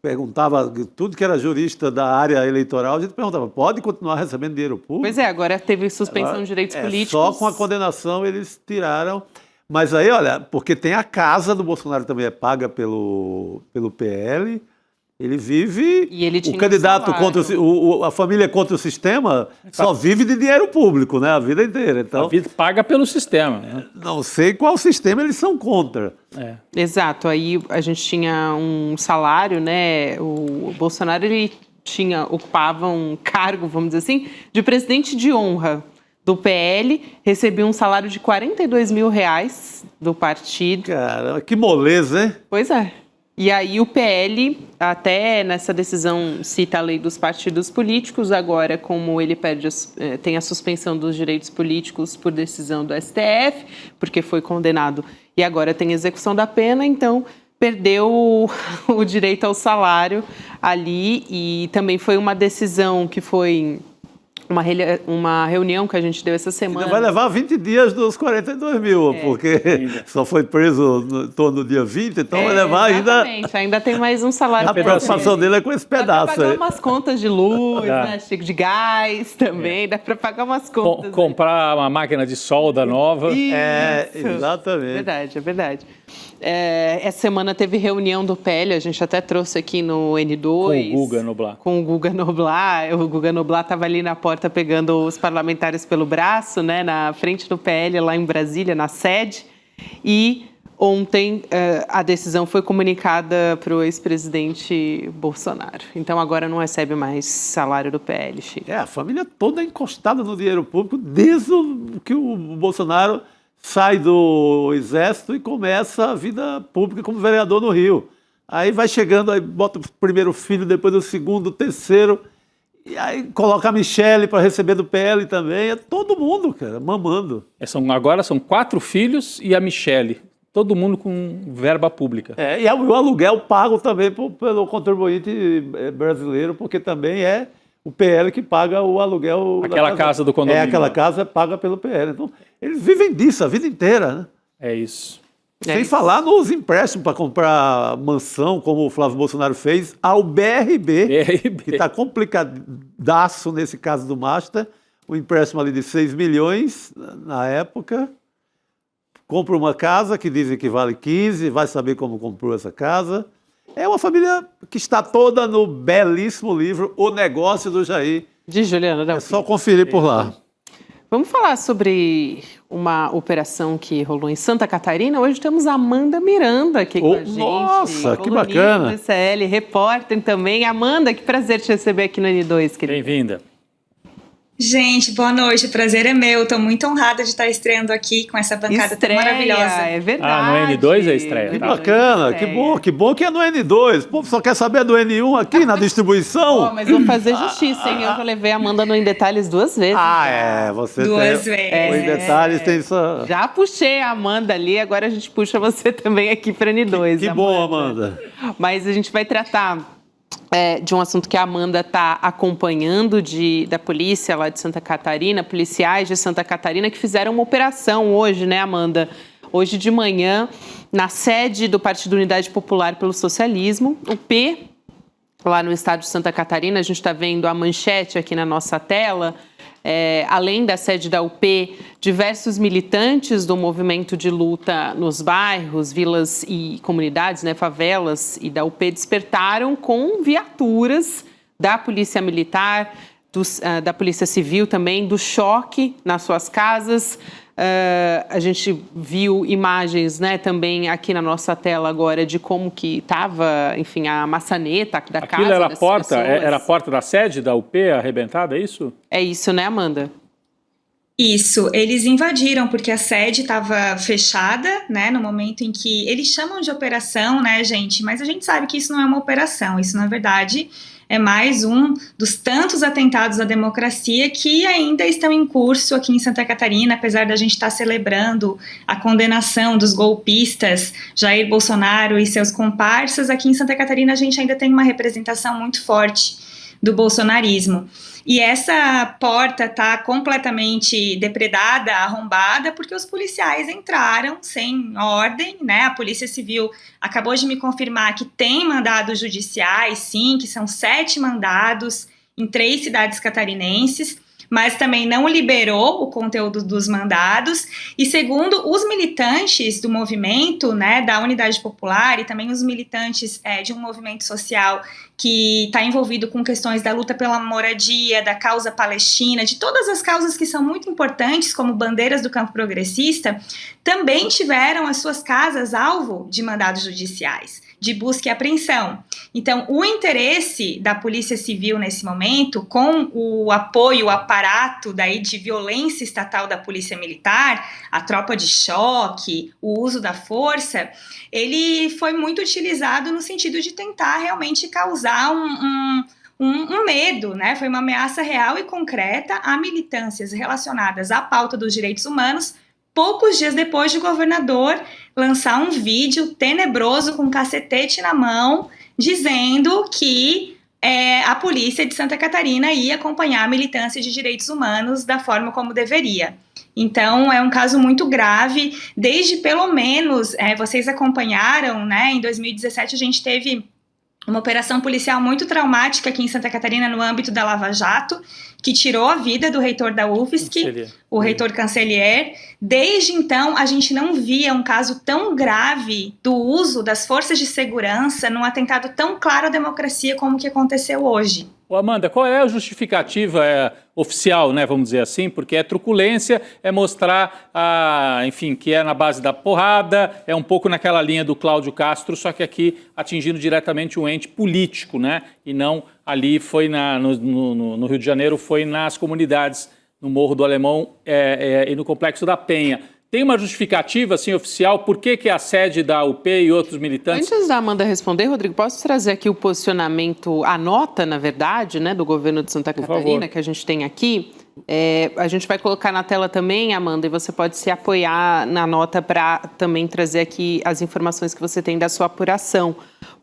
[SPEAKER 5] Perguntava, tudo que era jurista da área eleitoral, a gente perguntava, pode continuar recebendo dinheiro público?
[SPEAKER 3] Pois agora teve suspensão de direitos políticos.
[SPEAKER 5] Só com a condenação eles tiraram. Mas aí, olha, porque tem a casa do Bolsonaro também é paga pelo PL, Ele vive,
[SPEAKER 3] E ele tinha
[SPEAKER 5] o candidato
[SPEAKER 3] um
[SPEAKER 5] contra a família contra o sistema só vive de dinheiro público, né? A vida inteira. Então,
[SPEAKER 7] A vida paga pelo sistema. Né?
[SPEAKER 5] não sei qual sistema eles são contra.
[SPEAKER 7] É.
[SPEAKER 3] Exato, aí a gente tinha um salário, né? O Bolsonaro ele ocupava um cargo, vamos dizer assim, de presidente de honra do PL, recebia um salário de R$42 mil do partido.
[SPEAKER 5] Caramba, que moleza, hein?
[SPEAKER 3] Pois é. E aí o PL, até nessa decisão, cita a lei dos partidos políticos, agora como ele tem a suspensão dos direitos políticos por decisão do STF, porque foi condenado e agora tem execução da pena, então perdeu o direito ao salário ali, e também foi uma decisão que foi uma reunião que a gente deu essa semana.
[SPEAKER 5] Ainda vai levar 20 dias dos 42 mil, porque só foi preso em torno do dia 20, então vai levar
[SPEAKER 3] ainda tem mais um salário.
[SPEAKER 5] A preocupação dele é com esse pedaço.
[SPEAKER 3] Dá pra pagar
[SPEAKER 5] aí.
[SPEAKER 3] umas contas de luz, né, de gás também, dá para pagar umas contas.
[SPEAKER 7] Comprar uma máquina de solda nova.
[SPEAKER 3] Isso.
[SPEAKER 5] Exatamente.
[SPEAKER 3] É verdade. Essa semana teve reunião do PL, a gente até trouxe aqui no N2.
[SPEAKER 7] Com o Guga Noblat.
[SPEAKER 3] Com o Guga Noblat. O Guga Noblat estava ali na porta pegando os parlamentares pelo braço, né, na frente do PL, lá em Brasília, na sede. E ontem a decisão foi comunicada para o ex-presidente Bolsonaro. Então agora não recebe mais salário do PL, Chico.
[SPEAKER 5] A família toda encostada no dinheiro público desde que o Bolsonaro sai do Exército e começa a vida pública como vereador no Rio. Aí vai chegando, aí bota o primeiro filho, depois o segundo, o terceiro, e aí coloca a Michele para receber do PL também. É todo mundo, cara, mamando.
[SPEAKER 7] Agora são 4 filhos e a Michele. Todo mundo com verba pública.
[SPEAKER 5] E o aluguel pago também pelo contribuinte brasileiro, porque também é o PL que paga o aluguel.
[SPEAKER 7] Aquela casa do condomínio.
[SPEAKER 5] Aquela casa é paga pelo PL. Então, eles vivem disso a vida inteira, né?
[SPEAKER 7] É isso.
[SPEAKER 5] Sem falar nos empréstimos para comprar mansão, como o Flávio Bolsonaro fez, ao BRB. Que está complicadaço nesse caso do Master. O empréstimo ali de 6 milhões na época. Compra uma casa que dizem que vale 15, vai saber como comprou essa casa. É uma família que está toda no belíssimo livro O Negócio do Jair.
[SPEAKER 3] De Juliana Delfim.
[SPEAKER 5] É só conferir por lá.
[SPEAKER 3] Vamos falar sobre uma operação que rolou em Santa Catarina. Hoje temos a Amanda Miranda aqui com a gente.
[SPEAKER 5] Nossa, que bacana.
[SPEAKER 3] Do CL, repórter também. Amanda, que prazer te receber aqui no N2, querida.
[SPEAKER 7] Bem-vinda.
[SPEAKER 9] Gente, boa noite, o prazer é meu. Estou muito honrada de estar estreando aqui com essa bancada tão maravilhosa.
[SPEAKER 3] É verdade.
[SPEAKER 7] No N2 é estreia.
[SPEAKER 5] Que bacana, que bom que é no N2. O povo só quer saber do N1 aqui na distribuição.
[SPEAKER 3] Mas vou fazer justiça, hein? Eu já levei a Amanda no Em Detalhes 2 vezes.
[SPEAKER 5] Você
[SPEAKER 9] duas
[SPEAKER 5] tem...
[SPEAKER 9] vezes.
[SPEAKER 5] O Em Detalhes tem isso.
[SPEAKER 3] Já puxei a Amanda ali, agora a gente puxa você também aqui para N2.
[SPEAKER 5] Que bom, Amanda.
[SPEAKER 3] Mas a gente vai tratar de um assunto que a Amanda está acompanhando da polícia lá de Santa Catarina, policiais de Santa Catarina que fizeram uma operação hoje, né, Amanda? Hoje de manhã, na sede do Partido Unidade Popular pelo Socialismo, o P, lá no estado de Santa Catarina, a gente está vendo a manchete aqui na nossa tela. Além da sede da UP, diversos militantes do movimento de luta nos bairros, vilas e comunidades, né, favelas, e da UP despertaram com viaturas da Polícia Militar, da Polícia Civil também, do choque nas suas casas. A gente viu imagens, né, também aqui na nossa tela agora de como que estava, enfim, a maçaneta da casa
[SPEAKER 7] era
[SPEAKER 3] das
[SPEAKER 7] porta,
[SPEAKER 3] pessoas.
[SPEAKER 7] era a porta da sede da UP arrebentada, é isso?
[SPEAKER 3] É isso, né, Amanda?
[SPEAKER 9] Isso, eles invadiram porque a sede estava fechada, né, no momento em que eles chamam de operação, né, gente, mas a gente sabe que isso não é uma operação, isso na verdade é mais um dos tantos atentados à democracia que ainda estão em curso aqui em Santa Catarina, apesar da gente estar celebrando a condenação dos golpistas Jair Bolsonaro e seus comparsas. Aqui em Santa Catarina a gente ainda tem uma representação muito forte do bolsonarismo. E essa porta está completamente depredada, arrombada, porque os policiais entraram sem ordem, né? A Polícia Civil acabou de me confirmar que tem mandados judiciais, sim, que são 7 mandados em 3 cidades catarinenses, mas também não liberou o conteúdo dos mandados. E segundo os militantes do movimento, né, da Unidade Popular e também os militantes de um movimento social que está envolvido com questões da luta pela moradia, da causa palestina, de todas as causas que são muito importantes como bandeiras do campo progressista, também tiveram as suas casas alvo de mandados judiciais, de busca e apreensão. Então, o interesse da Polícia Civil nesse momento, com o apoio, o aparato daí de violência estatal da Polícia Militar, a tropa de choque, o uso da força, ele foi muito utilizado no sentido de tentar realmente causar um medo, né? Foi uma ameaça real e concreta a militâncias relacionadas à pauta dos direitos humanos, poucos dias depois de o governador lançar um vídeo tenebroso com um cacetete na mão, dizendo que a polícia de Santa Catarina ia acompanhar a militância de direitos humanos da forma como deveria. Então, é um caso muito grave, desde pelo menos, vocês acompanharam, né, em 2017 a gente teve uma operação policial muito traumática aqui em Santa Catarina no âmbito da Lava Jato, que tirou a vida do reitor da UFSC, o reitor Cancellier. Desde então, a gente não via um caso tão grave do uso das forças de segurança num atentado tão claro à democracia como o que aconteceu hoje.
[SPEAKER 7] Ô Amanda, qual é a justificativa oficial, né, vamos dizer assim, porque é truculência, é mostrar, enfim, que é na base da porrada, é um pouco naquela linha do Cláudio Castro, só que aqui atingindo diretamente um ente político, né, e não ali foi no Rio de Janeiro, foi nas comunidades, no Morro do Alemão e no Complexo da Penha. Tem uma justificativa, assim, oficial, por que a sede da UP e outros militantes...
[SPEAKER 3] Antes da Amanda responder, Rodrigo, posso trazer aqui o posicionamento, a nota, na verdade, né, do governo de Santa Catarina, que a gente tem aqui. A gente vai colocar na tela também, Amanda, e você pode se apoiar na nota para também trazer aqui as informações que você tem da sua apuração.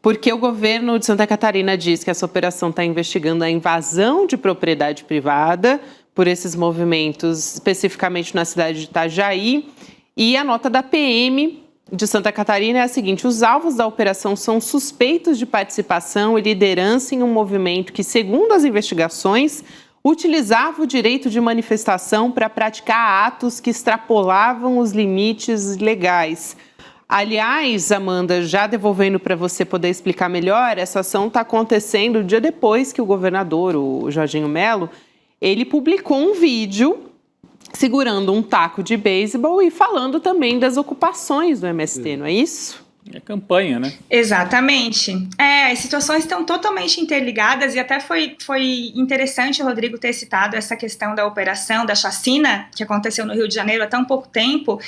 [SPEAKER 3] Porque o governo de Santa Catarina diz que essa operação está investigando a invasão de propriedade privada por esses movimentos, especificamente na cidade de Itajaí. E a nota da PM de Santa Catarina é a seguinte: os alvos da operação são suspeitos de participação e liderança em um movimento que, segundo as investigações, utilizava o direito de manifestação para praticar atos que extrapolavam os limites legais. Aliás, Amanda, já devolvendo para você poder explicar melhor, essa ação está acontecendo um dia depois que o governador, o Jorginho Melo, ele publicou um vídeo segurando um taco de beisebol e falando também das ocupações do MST, não é isso?
[SPEAKER 7] É campanha, né?
[SPEAKER 9] Exatamente. As situações estão totalmente interligadas e até foi interessante o Rodrigo ter citado essa questão da operação, da chacina que aconteceu no Rio de Janeiro há tão pouco tempo,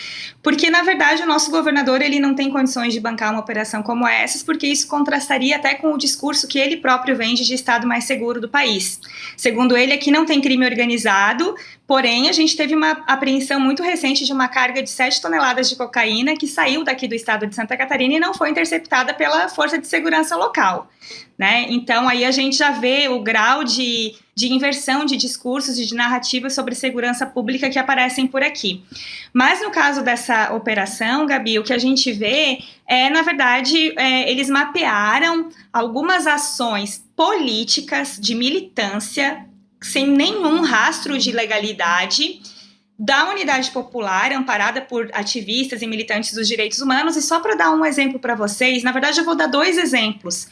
[SPEAKER 9] porque, na verdade, o nosso governador ele não tem condições de bancar uma operação como essa, porque isso contrastaria até com o discurso que ele próprio vende de estado mais seguro do país. Segundo ele, aqui não tem crime organizado, porém, a gente teve uma apreensão muito recente de uma carga de 7 toneladas de cocaína que saiu daqui do estado de Santa Catarina e não foi interceptada pela Força de Segurança local, né? Então, aí a gente já vê o grau de inversão de discursos e de narrativas sobre segurança pública que aparecem por aqui. Mas no caso dessa operação, Gabi, o que a gente vê na verdade, eles mapearam algumas ações políticas de militância sem nenhum rastro de legalidade da Unidade Popular, amparada por ativistas e militantes dos direitos humanos. E só para dar um exemplo para vocês, na verdade eu vou dar 2 exemplos.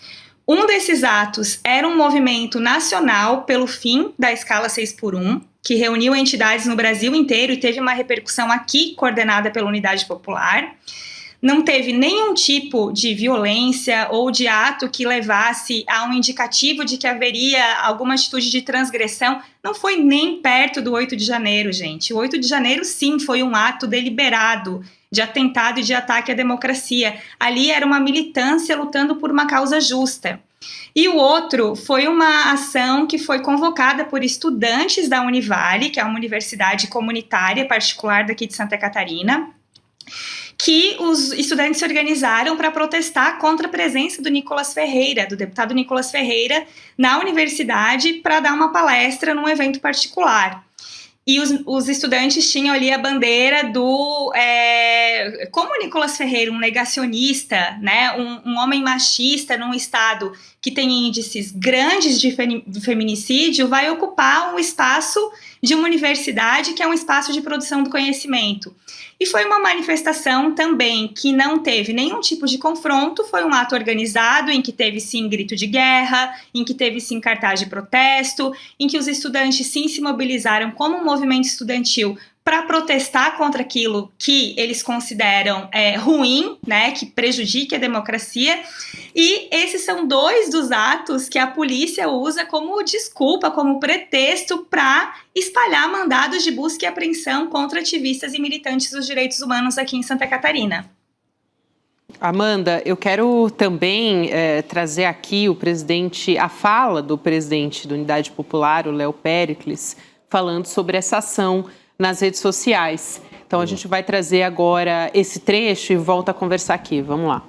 [SPEAKER 9] Um desses atos era um movimento nacional pelo fim da escala 6x1, que reuniu entidades no Brasil inteiro e teve uma repercussão aqui, coordenada pela Unidade Popular. Não teve nenhum tipo de violência ou de ato que levasse a um indicativo de que haveria alguma atitude de transgressão. Não foi nem perto do 8 de janeiro, gente. O 8 de janeiro, sim, foi um ato deliberado de atentado e de ataque à democracia. Ali era uma militância lutando por uma causa justa. E o outro foi uma ação que foi convocada por estudantes da Univale, que é uma universidade comunitária particular daqui de Santa Catarina, que os estudantes se organizaram para protestar contra a presença do Nicolas Ferreira, do deputado Nicolas Ferreira, na universidade para dar uma palestra num evento particular. E os estudantes tinham ali a bandeira do... como o Nicolas Ferreira, um negacionista, né, um homem machista num estado que tem índices grandes de feminicídio, vai ocupar um espaço de uma universidade que é um espaço de produção do conhecimento. E foi uma manifestação também que não teve nenhum tipo de confronto, foi um ato organizado em que teve sim grito de guerra, em que teve sim cartaz de protesto, em que os estudantes sim se mobilizaram como um movimento estudantil para protestar contra aquilo que eles consideram ruim, né, que prejudique a democracia. E esses são 2 dos atos que a polícia usa como desculpa, como pretexto para espalhar mandados de busca e apreensão contra ativistas e militantes dos direitos humanos aqui em Santa Catarina.
[SPEAKER 3] Amanda, eu quero também trazer aqui a fala do presidente da Unidade Popular, o Léo Péricles, falando sobre essa ação nas redes sociais. Então a gente vai trazer agora esse trecho e volta a conversar aqui. Vamos lá.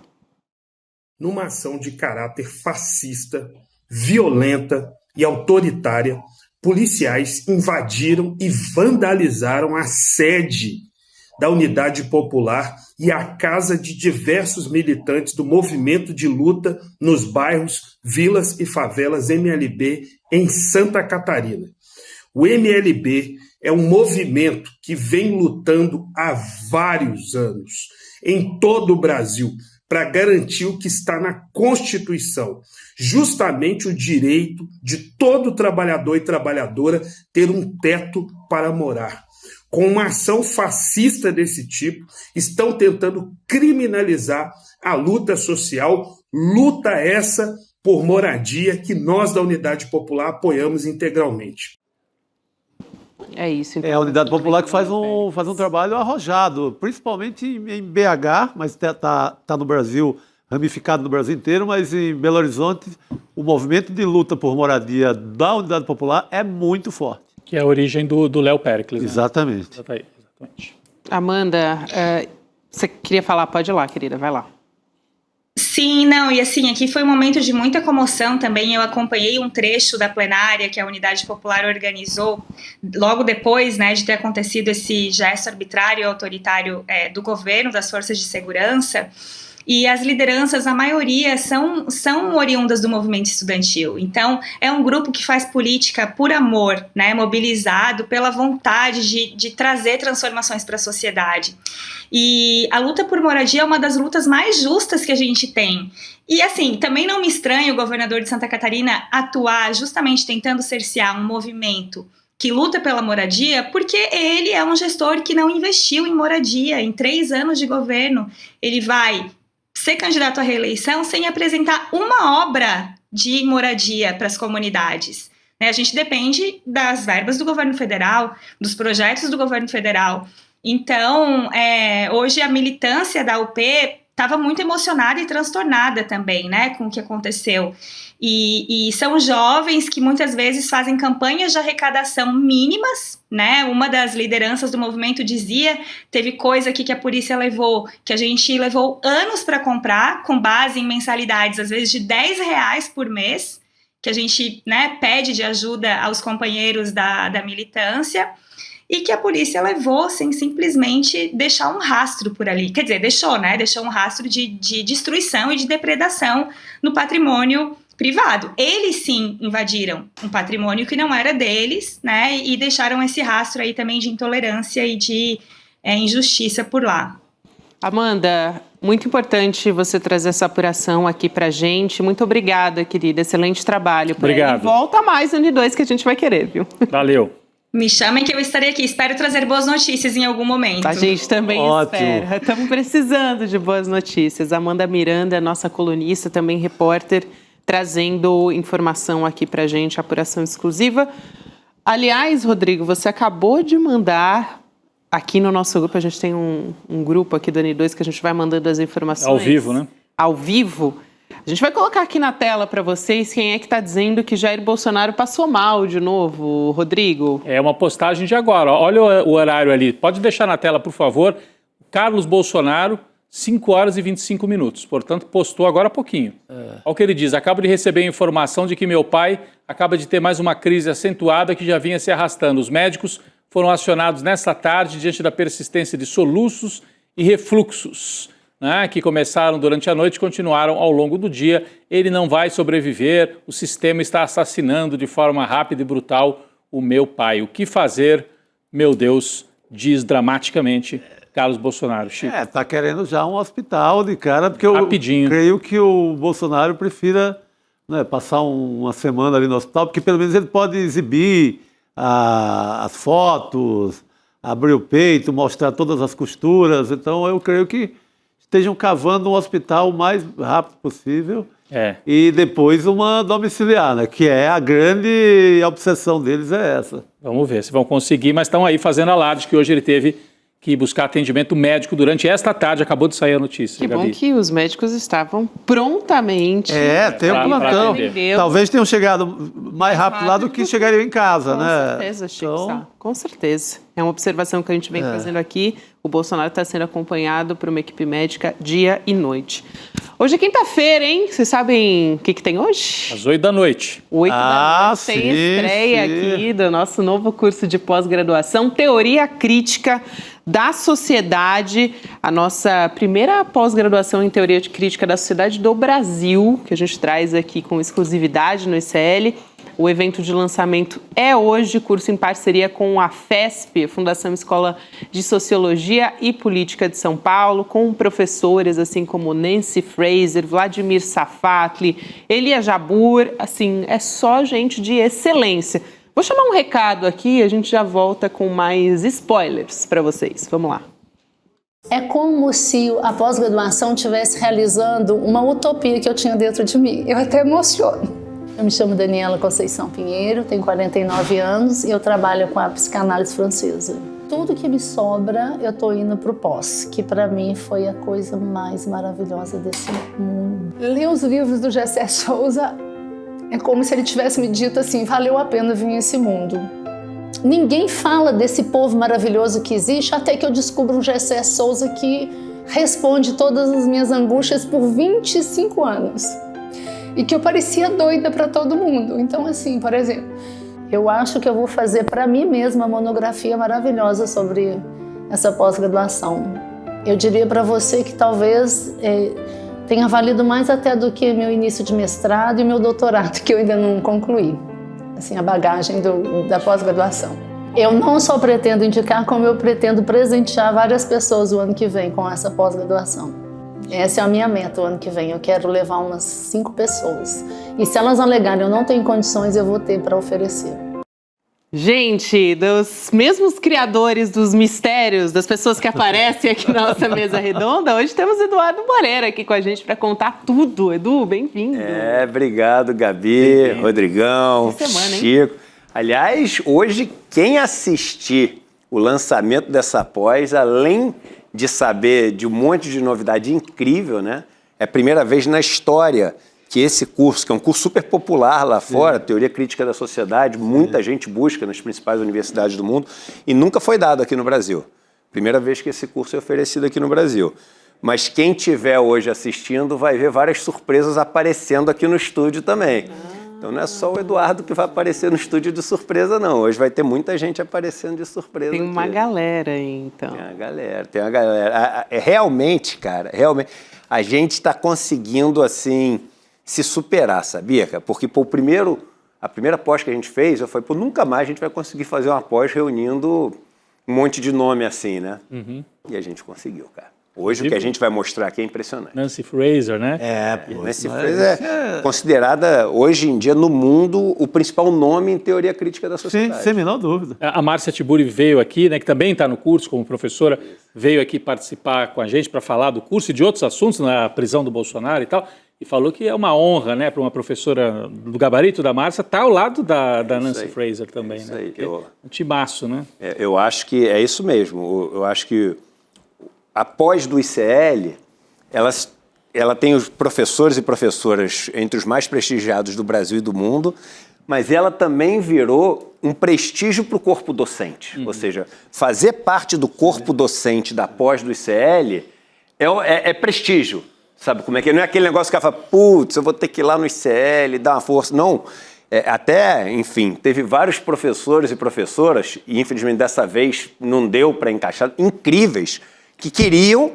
[SPEAKER 10] Numa ação de caráter fascista, violenta e autoritária, policiais invadiram e vandalizaram a sede da Unidade Popular e a casa de diversos militantes do movimento de luta nos bairros, vilas e favelas MLB em Santa Catarina. O MLB é um movimento que vem lutando há vários anos em todo o Brasil para garantir o que está na Constituição, justamente o direito de todo trabalhador e trabalhadora ter um teto para morar. Com uma ação fascista desse tipo, estão tentando criminalizar a luta social, luta essa por moradia que nós da Unidade Popular apoiamos integralmente.
[SPEAKER 3] É isso. Então,
[SPEAKER 5] É a Unidade Popular que faz um trabalho arrojado, principalmente em BH, mas está no Brasil, ramificado no Brasil inteiro, mas em Belo Horizonte o movimento de luta por moradia da Unidade Popular é muito forte.
[SPEAKER 7] Que é a origem do Léo Péricles. Né?
[SPEAKER 5] Exatamente.
[SPEAKER 7] Exatamente.
[SPEAKER 3] Amanda, você queria falar? Pode ir lá, querida, vai lá.
[SPEAKER 9] Sim, não, e assim, aqui foi um momento de muita comoção também. Eu acompanhei um trecho da plenária que a Unidade Popular organizou logo depois, né, de ter acontecido esse gesto arbitrário e autoritário do governo, das forças de segurança. E as lideranças, a maioria, são oriundas do movimento estudantil. Então, é um grupo que faz política por amor, né, mobilizado pela vontade de trazer transformações para a sociedade. E a luta por moradia é uma das lutas mais justas que a gente tem. E, assim, também não me estranha o governador de Santa Catarina atuar justamente tentando cercear um movimento que luta pela moradia, porque ele é um gestor que não investiu em moradia. Em 3 anos de governo, ele vai ser candidato à reeleição sem apresentar uma obra de moradia para as comunidades. A gente depende das verbas do governo federal, dos projetos do governo federal. Então, hoje a militância da UP estava muito emocionada e transtornada também, né, com o que aconteceu. E são jovens que muitas vezes fazem campanhas de arrecadação mínimas, né? Uma das lideranças do movimento dizia, teve coisa aqui que a polícia levou, que a gente levou anos para comprar, com base em mensalidades, às vezes de R$10 por mês, que a gente, né, pede de ajuda aos companheiros da militância, e que a polícia levou sem simplesmente deixar um rastro por ali. Quer dizer, deixou um rastro de destruição e de depredação no patrimônio privado. Eles sim invadiram um patrimônio que não era deles, né, e deixaram esse rastro aí também de intolerância e de injustiça por lá.
[SPEAKER 3] Amanda, muito importante você trazer essa apuração aqui pra gente. Muito obrigada, querida. Excelente trabalho.
[SPEAKER 7] Obrigado.
[SPEAKER 3] E volta mais no N2 que a gente vai querer, viu?
[SPEAKER 7] Valeu.
[SPEAKER 9] Me chamem que eu estarei aqui. Espero trazer boas notícias em algum momento.
[SPEAKER 3] A gente também
[SPEAKER 5] Ótimo.
[SPEAKER 3] espera. Estamos precisando de boas notícias. Amanda Miranda, nossa colunista, também repórter, trazendo informação aqui pra gente, apuração exclusiva. Aliás, Rodrigo, você acabou de mandar aqui no nosso grupo, a gente tem um grupo aqui do N2 que a gente vai mandando as informações.
[SPEAKER 7] Ao vivo, né?
[SPEAKER 3] Ao vivo. A gente vai colocar aqui na tela para vocês quem é que está dizendo que Jair Bolsonaro passou mal de novo, Rodrigo.
[SPEAKER 7] É uma postagem de agora. Olha o horário ali. Pode deixar na tela, por favor. Carlos Bolsonaro, 5 horas e 25 minutos. Portanto, postou agora há pouquinho. Olha o que ele diz. Acabo de receber a informação de que meu pai acaba de ter mais uma crise acentuada que já vinha se arrastando. Os médicos foram acionados nesta tarde diante da persistência de soluços e refluxos, né, que começaram durante a noite e continuaram ao longo do dia. Ele não vai sobreviver, o sistema está assassinando de forma rápida e brutal o meu pai. O que fazer, meu Deus, diz dramaticamente Carlos Bolsonaro, Chico?
[SPEAKER 5] Tá querendo já um hospital de cara, porque eu
[SPEAKER 7] Rapidinho.
[SPEAKER 5] creio que o Bolsonaro prefira, né, passar uma semana ali no hospital, porque pelo menos ele pode exibir as fotos, abrir o peito, mostrar todas as costuras. Então eu creio que estejam cavando um hospital o mais rápido possível. E depois uma domiciliar, né? Que é a grande obsessão deles, é essa.
[SPEAKER 7] Vamos ver se vão conseguir, mas estão aí fazendo alarde que hoje ele teve que buscar atendimento médico durante esta tarde. Acabou de sair a notícia,
[SPEAKER 3] Que
[SPEAKER 7] Gabi.
[SPEAKER 3] bom que os médicos estavam prontamente.
[SPEAKER 5] Tem um plantão. Talvez tenham chegado mais rápido lá do que chegariam em casa,
[SPEAKER 3] Com
[SPEAKER 5] né?
[SPEAKER 3] certeza, Chico. Com certeza. É uma observação que a gente vem fazendo aqui. O Bolsonaro está sendo acompanhado por uma equipe médica dia e noite. Hoje é quinta-feira, hein? Vocês sabem o que tem hoje?
[SPEAKER 7] Às 8 da noite.
[SPEAKER 3] 8 da noite.
[SPEAKER 5] sim,
[SPEAKER 3] Tem estreia aqui do nosso novo curso de pós-graduação, Teoria Crítica da Sociedade, a nossa primeira pós-graduação em Teoria Crítica da Sociedade do Brasil, que a gente traz aqui com exclusividade no ICL. O evento de lançamento é hoje, curso em parceria com a FESP, Fundação Escola de Sociologia e Política de São Paulo, com professores assim como Nancy Fraser, Vladimir Safatli, Elia Jabbour, assim, é só gente de excelência. Vou chamar um recado aqui e a gente já volta com mais spoilers para vocês. Vamos lá.
[SPEAKER 11] É como se a pós-graduação estivesse realizando uma utopia que eu tinha dentro de mim. Eu até emociono. Eu me chamo Daniela Conceição Pinheiro, tenho 49 anos e eu trabalho com a psicanálise francesa. Tudo que me sobra, eu tô indo pro pós, que para mim foi a coisa mais maravilhosa desse mundo. Ler os livros do Gessé Souza é como se ele tivesse me dito assim, valeu a pena vir a esse mundo. Ninguém fala desse povo maravilhoso que existe até que eu descubro um Gessé Souza que responde todas as minhas angústias por 25 anos. E que eu parecia doida para todo mundo. Então, assim, por exemplo, eu acho que eu vou fazer para mim mesma uma monografia maravilhosa sobre essa pós-graduação. Eu diria para você que talvez tenha valido mais até do que meu início de mestrado e meu doutorado, que eu ainda não concluí. Assim, a bagagem da pós-graduação. Eu não só pretendo indicar, como eu pretendo presentear várias pessoas o ano que vem com essa pós-graduação. Essa é a minha meta o ano que vem. Eu quero levar umas 5 pessoas. E se elas alegarem eu não tenho condições, eu vou ter para oferecer.
[SPEAKER 3] Gente, dos mesmos criadores dos mistérios, das pessoas que aparecem aqui na nossa mesa redonda, hoje temos Eduardo Moreira aqui com a gente para contar tudo. Edu, bem-vindo.
[SPEAKER 12] Obrigado, Gabi, Rodrigão, Chico. Aliás, hoje, quem assistir o lançamento dessa pós, além de saber de um monte de novidade incrível, né? É a primeira vez na história que esse curso, que é um curso super popular lá fora, Teoria Crítica da Sociedade, muita gente busca nas principais universidades do mundo e nunca foi dado aqui no Brasil. Primeira vez que esse curso é oferecido aqui no Brasil. Mas quem estiver hoje assistindo vai ver várias surpresas aparecendo aqui no estúdio também. Então não é só o Eduardo que vai aparecer no estúdio de surpresa, não. Hoje vai ter muita gente aparecendo de surpresa.
[SPEAKER 3] Tem uma galera aí, então.
[SPEAKER 12] Tem uma galera. Realmente, cara, a gente está conseguindo, assim, se superar, sabia, cara? Porque, pô, a primeira pós que a gente fez, eu falei, pô, nunca mais a gente vai conseguir fazer uma pós reunindo um monte de nome assim, né? E a gente conseguiu, cara. Hoje o que a gente vai mostrar aqui é impressionante.
[SPEAKER 7] Nancy Fraser, né?
[SPEAKER 12] Nancy Fraser é considerada, hoje em dia, no mundo, o principal nome em teoria crítica da sociedade.
[SPEAKER 5] Sim, sem a menor dúvida.
[SPEAKER 7] A Márcia Tiburi veio aqui, né, que também está no curso como professora, veio aqui participar com a gente para falar do curso e de outros assuntos, na prisão do Bolsonaro e tal, e falou que é uma honra, né, para uma professora do gabarito da Márcia estar ao lado da Nancy Fraser também. Isso
[SPEAKER 12] aí.
[SPEAKER 7] Um timaço, né?
[SPEAKER 12] Eu acho que é isso mesmo. Eu acho que a pós do ICL, ela tem os professores e professoras entre os mais prestigiados do Brasil e do mundo, mas ela também virou um prestígio para o corpo docente. Ou seja, fazer parte do corpo docente da pós do ICL é prestígio. Sabe como é que é? Não é aquele negócio que ela fala, putz, eu vou ter que ir lá no ICL, dar uma força. Não. Enfim, teve vários professores e professoras, e infelizmente dessa vez não deu para encaixar, incríveis, que queriam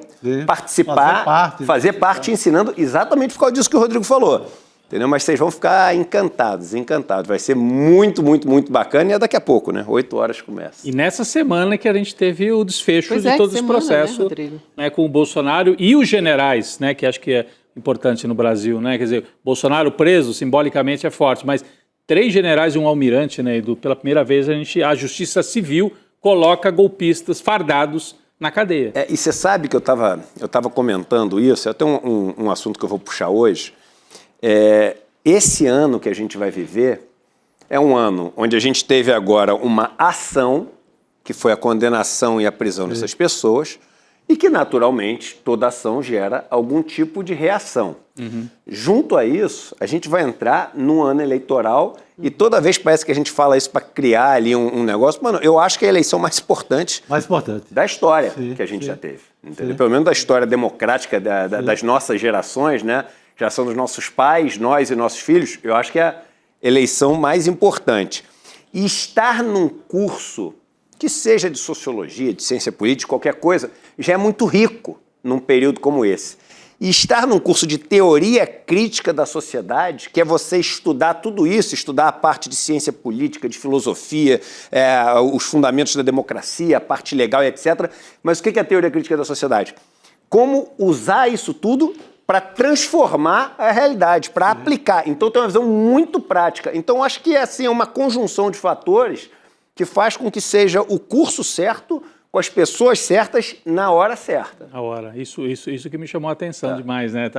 [SPEAKER 12] participar, fazer parte ensinando exatamente por causa disso que o Rodrigo falou. Entendeu? Mas vocês vão ficar encantados. Vai ser muito, muito, muito bacana. E é daqui a pouco, né? 8 horas começa.
[SPEAKER 7] E nessa semana que a gente teve o desfecho de todos os processos, né, com o Bolsonaro e os generais, né? Que acho que é importante no Brasil, né? Quer dizer, Bolsonaro preso, simbolicamente é forte, mas 3 generais e um almirante, né, Edu? Pela primeira vez a Justiça Civil coloca golpistas fardados na cadeia.
[SPEAKER 12] E você sabe que eu estava comentando isso, até um assunto que eu vou puxar hoje. Esse ano que a gente vai viver é um ano onde a gente teve agora uma ação, que foi a condenação e a prisão dessas pessoas, e que, naturalmente, toda ação gera algum tipo de reação. Junto a isso, a gente vai entrar num ano eleitoral e toda vez parece que a gente fala isso para criar ali um negócio. Mano, eu acho que é a eleição mais importante da história que a gente já teve. Entendeu? Pelo menos da história democrática das nossas gerações, né? Geração dos nossos pais, nós e nossos filhos, eu acho que é a eleição mais importante. E estar num curso que seja de sociologia, de ciência política, qualquer coisa, já é muito rico num período como esse. E estar num curso de teoria crítica da sociedade, que é você estudar tudo isso, estudar a parte de ciência política, de filosofia, os fundamentos da democracia, a parte legal e etc. Mas o que é a teoria crítica da sociedade? Como usar isso tudo para transformar a realidade, para aplicar. Então tem uma visão muito prática. Então acho que assim, é uma conjunção de fatores que faz com que seja o curso certo, com as pessoas certas, na hora certa.
[SPEAKER 7] A hora. Isso que me chamou a atenção demais, né?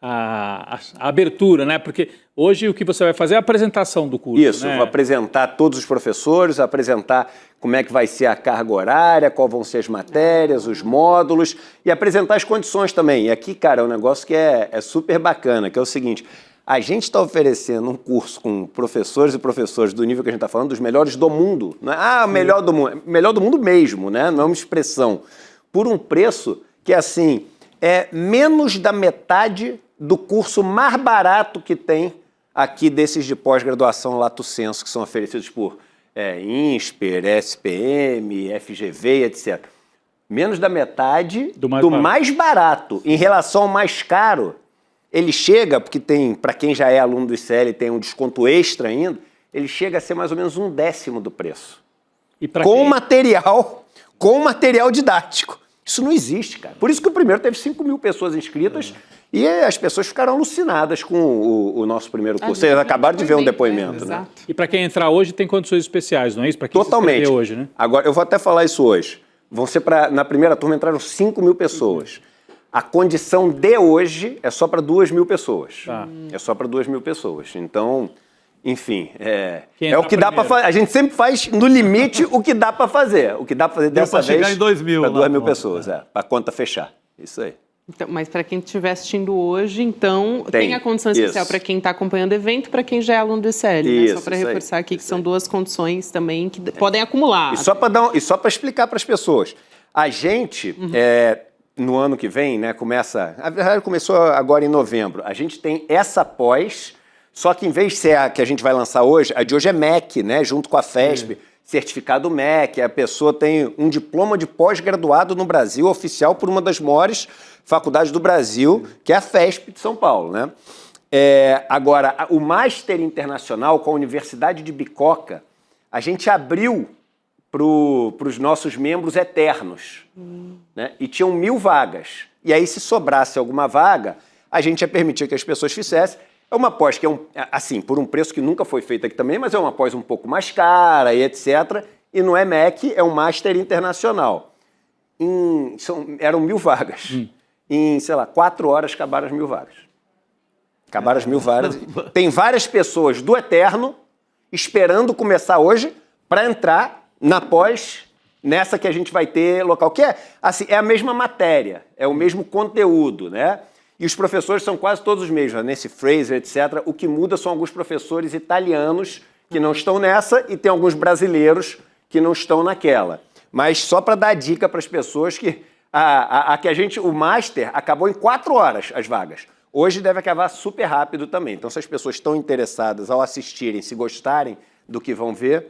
[SPEAKER 7] A abertura, né? Porque hoje o que você vai fazer é a apresentação do curso.
[SPEAKER 12] Isso,
[SPEAKER 7] né?
[SPEAKER 12] Vou apresentar todos os professores, apresentar como é que vai ser a carga horária, quais vão ser as matérias, os módulos, e apresentar as condições também. E aqui, cara, é um negócio que é super bacana, que é o seguinte: a gente está oferecendo um curso com professores e professoras do nível que a gente está falando, dos melhores do mundo. Não é melhor do mundo, melhor do mundo mesmo, né? Não é uma expressão. Por um preço que, assim, é menos da metade do curso mais barato que tem aqui desses de pós-graduação lato sensu, que são oferecidos por INSPER, SPM, FGV, etc. Menos da metade do mais barato. Em relação ao mais caro, ele chega, porque tem, para quem já é aluno do ICL, tem um desconto extra ainda, ele chega a ser mais ou menos 1/10 do preço.
[SPEAKER 7] E
[SPEAKER 12] com material didático. Isso não existe, cara. Por isso que o primeiro teve 5.000 pessoas inscritas e as pessoas ficaram alucinadas com o nosso primeiro curso. Vocês acabaram de ver um depoimento, né?
[SPEAKER 7] E para quem entrar hoje tem condições especiais, não é isso? Para quem
[SPEAKER 12] Totalmente.
[SPEAKER 7] se inscrever hoje, né?
[SPEAKER 12] Agora, eu vou até falar isso hoje. Vão ser na primeira turma entraram 5.000 pessoas. A condição de hoje é só para 2.000 pessoas. É só para 2.000 pessoas. Então, enfim, é o que dá para fazer. A gente sempre faz no limite o que dá para fazer. O que dá para fazer dessa vez
[SPEAKER 5] chegar em 2.000
[SPEAKER 12] para 2.000 pessoas, para a conta fechar. Isso aí.
[SPEAKER 3] Então, mas para quem estiver assistindo hoje, então, tem a condição especial para quem está acompanhando o evento, para quem já é aluno do ICL, né? Só para reforçar aqui que são duas condições também que podem acumular.
[SPEAKER 12] E só para explicar para as pessoas. A gente, no ano que vem, né, na verdade começou agora em novembro, a gente tem essa pós, só que em vez de ser a que a gente vai lançar hoje, a de hoje é MEC, né, junto com a FESP, certificado MEC, a pessoa tem um diploma de pós-graduado no Brasil, oficial por uma das maiores faculdades do Brasil, que é a FESP de São Paulo, né? Agora, o Master Internacional com a Universidade de Bicoca, a gente abriu para os nossos membros eternos, né? E tinham 1.000 vagas. E aí, se sobrasse alguma vaga, a gente ia permitir que as pessoas fizessem. É uma pós que assim, por um preço que nunca foi feito aqui também, mas é uma pós um pouco mais cara e etc. E não é MEC, é um Master Internacional. Eram 1.000 vagas. Em, sei lá, 4 horas acabaram as 1.000 vagas. Acabaram as 1.000 vagas. Tem várias pessoas do Eterno esperando começar hoje para entrar na pós, nessa que a gente vai ter local. Que assim, é a mesma matéria, é o mesmo conteúdo, né? E os professores são quase todos os mesmos, Nancy Fraser, etc. O que muda são alguns professores italianos que não estão nessa e tem alguns brasileiros que não estão naquela. Mas só para dar dica para as pessoas que o Master acabou em 4 horas as vagas. Hoje deve acabar super rápido também. Então, se as pessoas estão interessadas ao assistirem, se gostarem do que vão ver,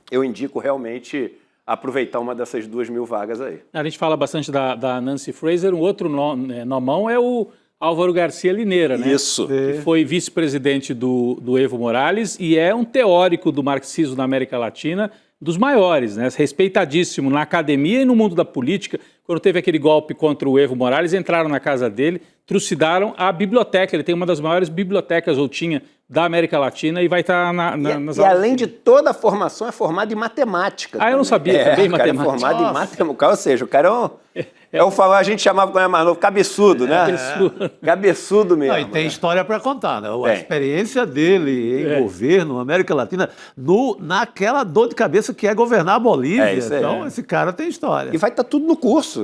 [SPEAKER 12] eu indico realmente aproveitar uma dessas 2.000 vagas aí.
[SPEAKER 7] A gente fala bastante da Nancy Fraser, um outro nomão é o Álvaro Garcia Lineira, né?
[SPEAKER 12] Isso.
[SPEAKER 7] Que foi vice-presidente do Evo Morales e é um teórico do marxismo na América Latina, dos maiores, né? Respeitadíssimo na academia e no mundo da política. Quando teve aquele golpe contra o Evo Morales, entraram na casa dele, trucidaram a biblioteca. Ele tem uma das maiores bibliotecas, ou tinha, da América Latina e vai estar nas
[SPEAKER 12] E além de toda a formação, é formado em matemática.
[SPEAKER 7] Ah, eu não sabia, também em matemática.
[SPEAKER 12] É formado em matemática, ou seja, o cara a gente chamava quando era mais novo, cabeçudo, né? Cabeçudo mesmo.
[SPEAKER 5] Não, e tem história para contar, né? A
[SPEAKER 12] Tem.
[SPEAKER 5] experiência dele em governo, América Latina, naquela dor de cabeça que é governar a Bolívia.
[SPEAKER 12] Isso aí.
[SPEAKER 5] Então, esse cara tem história.
[SPEAKER 12] E vai estar tudo no curso.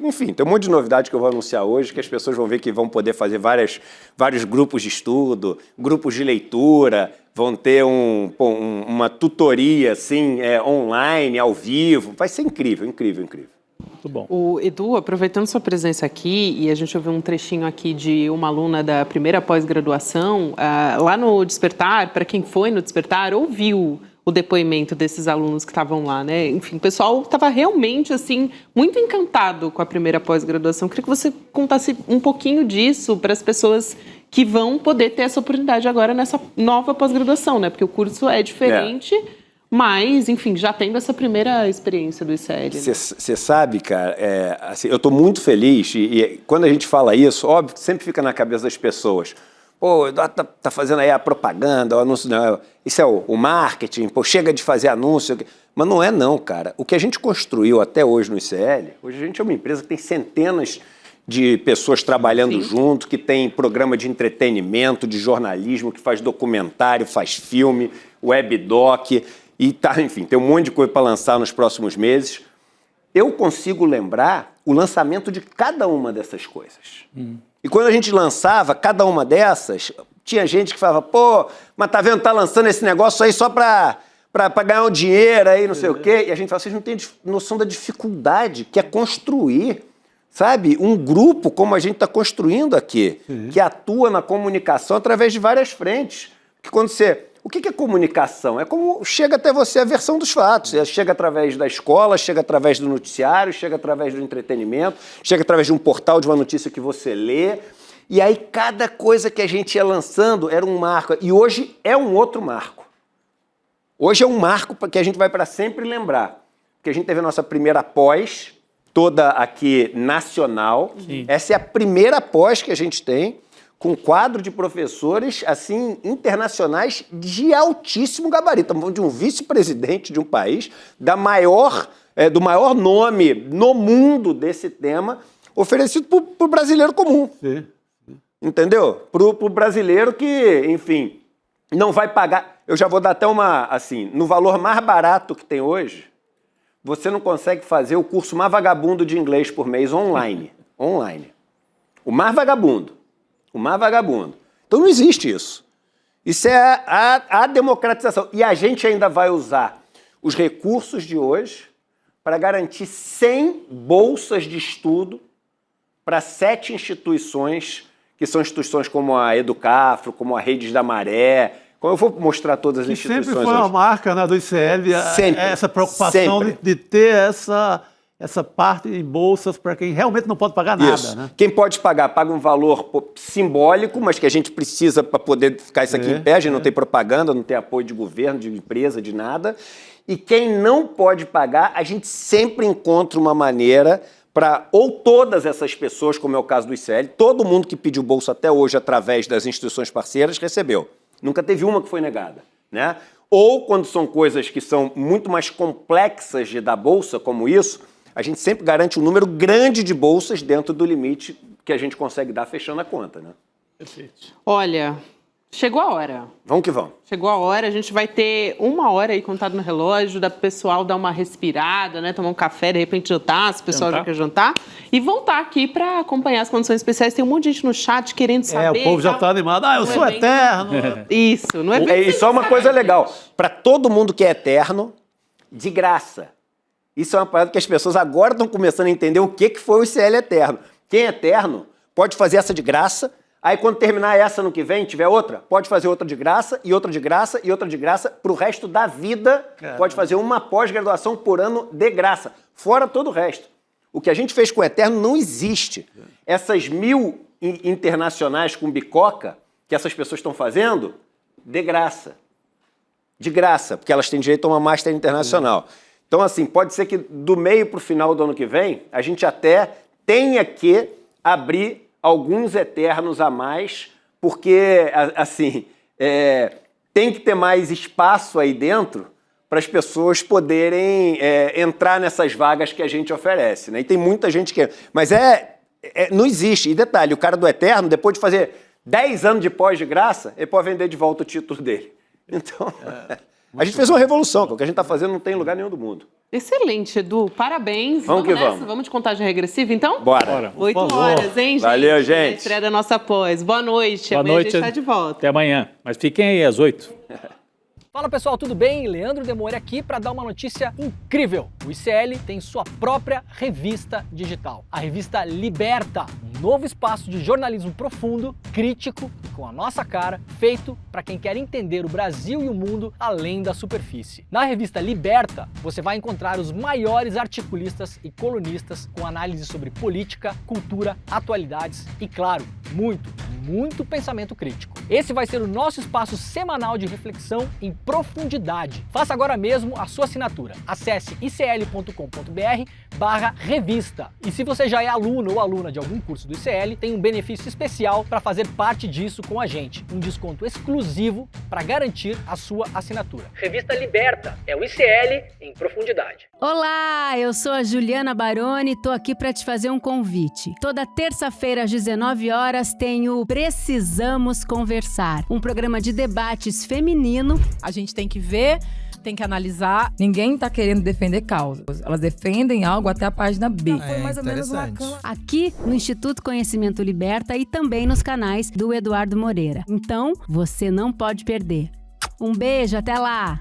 [SPEAKER 12] Enfim, tem um monte de novidade que eu vou anunciar hoje, que as pessoas vão ver que vão poder fazer vários grupos de estudo, grupos de leitura, vão ter uma tutoria assim, online, ao vivo. Vai ser incrível, incrível, incrível.
[SPEAKER 7] Muito bom.
[SPEAKER 3] O Edu, aproveitando sua presença aqui, e a gente ouviu um trechinho aqui de uma aluna da primeira pós-graduação, lá no Despertar, para quem foi no Despertar, ouviu o depoimento desses alunos que estavam lá, né? Enfim, o pessoal estava realmente, assim, muito encantado com a primeira pós-graduação. Queria que você contasse um pouquinho disso para as pessoas que vão poder ter essa oportunidade agora nessa nova pós-graduação, né? Porque o curso é diferente... Mas, enfim, já tendo essa primeira experiência do ICL.
[SPEAKER 12] Você sabe, cara, assim, eu estou muito feliz e quando a gente fala isso, óbvio, sempre fica na cabeça das pessoas. Pô, o Eduardo tá fazendo aí a propaganda, o anúncio, não, isso é o marketing, pô, chega de fazer anúncio. Mas não é não, cara. O que a gente construiu até hoje no ICL, hoje a gente é uma empresa que tem centenas de pessoas trabalhando junto, que tem programa de entretenimento, de jornalismo, que faz documentário, faz filme, webdoc... E enfim, tem um monte de coisa para lançar nos próximos meses. Eu consigo lembrar o lançamento de cada uma dessas coisas. E quando a gente lançava cada uma dessas, tinha gente que falava, pô, mas tá vendo, tá lançando esse negócio aí só para ganhar um dinheiro aí, não sei o quê. E a gente fala, vocês não têm noção da dificuldade que é construir, sabe, um grupo como a gente está construindo aqui, que atua na comunicação através de várias frentes. Porque quando você... O que é comunicação? É como chega até você a versão dos fatos. Chega através da escola, chega através do noticiário, chega através do entretenimento, chega através de um portal, de uma notícia que você lê. E aí cada coisa que a gente ia lançando era um marco. E hoje é um outro marco. Hoje é um marco que a gente vai para sempre lembrar. Porque a gente teve a nossa primeira pós, toda aqui nacional. Sim. Essa é a primeira pós que a gente tem, com um quadro de professores, assim, internacionais de altíssimo gabarito. Estamos falando de um vice-presidente de um país, do maior nome no mundo desse tema, oferecido para o brasileiro comum. Sim. Entendeu? Para o brasileiro que, enfim, não vai pagar... Eu já vou dar até uma, assim, no valor mais barato que tem hoje, você não consegue fazer o curso mais vagabundo de inglês por mês online. Online. O mais vagabundo. O mais vagabundo. Então não existe isso. Isso é a democratização. E a gente ainda vai usar os recursos de hoje para garantir 100 bolsas de estudo para 7 instituições, que são instituições como a Educafro, como a Redes da Maré. Como eu vou mostrar todas as instituições
[SPEAKER 5] sempre foi
[SPEAKER 12] hoje.
[SPEAKER 5] uma marca, né, do ICL, essa preocupação de ter essa parte em bolsas para quem realmente não pode pagar nada.
[SPEAKER 12] Isso.
[SPEAKER 5] Né?
[SPEAKER 12] Quem pode pagar, paga um valor simbólico, mas que a gente precisa para poder ficar isso aqui em pé. A gente não tem propaganda, não tem apoio de governo, de empresa, de nada. E quem não pode pagar, a gente sempre encontra uma maneira para, ou todas essas pessoas, como é o caso do ICL, todo mundo que pediu bolsa até hoje através das instituições parceiras recebeu. Nunca teve uma que foi negada, né? Ou quando são coisas que são muito mais complexas de dar bolsa, como isso, a gente sempre garante um número grande de bolsas dentro do limite que a gente consegue dar fechando a conta, né?
[SPEAKER 7] Perfeito.
[SPEAKER 3] Olha, chegou a hora.
[SPEAKER 12] Vamos que vamos.
[SPEAKER 3] Chegou a hora, a gente vai ter 1 hora aí contado no relógio, da pessoal dar uma respirada, né? Tomar um café, de repente jantar, se o pessoal já quer jantar. E voltar aqui para acompanhar as condições especiais. Tem um monte de gente no chat querendo saber.
[SPEAKER 5] O povo já está animado. Eu sou eterno.
[SPEAKER 3] Isso, não é
[SPEAKER 12] E só uma coisa legal. Para todo mundo que é eterno, de graça. Isso é uma parada que as pessoas agora estão começando a entender o que foi o ICL Eterno. Quem é eterno pode fazer essa de graça, aí quando terminar essa no que vem, tiver outra, pode fazer outra de graça, e outra de graça, e outra de graça, para o resto da vida. Caramba. Pode fazer uma pós-graduação por ano de graça, fora todo o resto. O que a gente fez com o Eterno não existe. Essas 1000 internacionais com bicoca que essas pessoas estão fazendo, de graça. De graça, porque elas têm direito a uma Master Internacional. Então, assim, pode ser que do meio para o final do ano que vem, a gente até tenha que abrir alguns eternos a mais, porque, assim, tem que ter mais espaço aí dentro para as pessoas poderem entrar nessas vagas que a gente oferece, né? E tem muita gente que... Mas não existe. E detalhe, o cara do eterno, depois de fazer 10 anos de pós de graça, ele pode vender de volta o título dele. Então, a gente fez uma revolução, que o que a gente está fazendo não tem em lugar nenhum do mundo.
[SPEAKER 3] Excelente, Edu. Parabéns.
[SPEAKER 12] Vamos que
[SPEAKER 3] nessa.
[SPEAKER 12] vamos.
[SPEAKER 3] Vamos de contagem regressiva, então?
[SPEAKER 12] Bora.
[SPEAKER 3] 8 horas, hein, gente?
[SPEAKER 12] Valeu, gente.
[SPEAKER 3] A estreia da nossa pós. Boa noite.
[SPEAKER 7] Boa
[SPEAKER 3] Amanhã
[SPEAKER 7] noite.
[SPEAKER 3] a gente está de volta.
[SPEAKER 7] Até amanhã. Mas fiquem aí às 8.
[SPEAKER 13] Fala pessoal, tudo bem? Leandro Demore aqui para dar uma notícia incrível. O ICL tem sua própria revista digital, a revista Liberta, um novo espaço de jornalismo profundo, crítico e com a nossa cara, feito para quem quer entender o Brasil e o mundo além da superfície. Na revista Liberta, você vai encontrar os maiores articulistas e colunistas com análise sobre política, cultura, atualidades e, claro, muito pensamento crítico. Esse vai ser o nosso espaço semanal de reflexão em profundidade. Faça agora mesmo a sua assinatura. Acesse icl.com.br/revista. E se você já é aluno ou aluna de algum curso do ICL, tem um benefício especial para fazer parte disso com a gente. Um desconto exclusivo para garantir a sua assinatura. Revista Liberta, é o ICL em profundidade.
[SPEAKER 14] Olá, eu sou a Juliana Baroni e tô aqui para te fazer um convite. Toda terça-feira às 19 horas tem o Precisamos Conversar, um programa de debates feminino.
[SPEAKER 15] A gente tem que ver, tem que analisar. Ninguém tá querendo defender causas. Elas defendem algo até a página B.
[SPEAKER 14] Foi mais ou menos uma cama. Aqui no Instituto Conhecimento Liberta e também nos canais do Eduardo Moreira. Então, você não pode perder. Um beijo, até lá!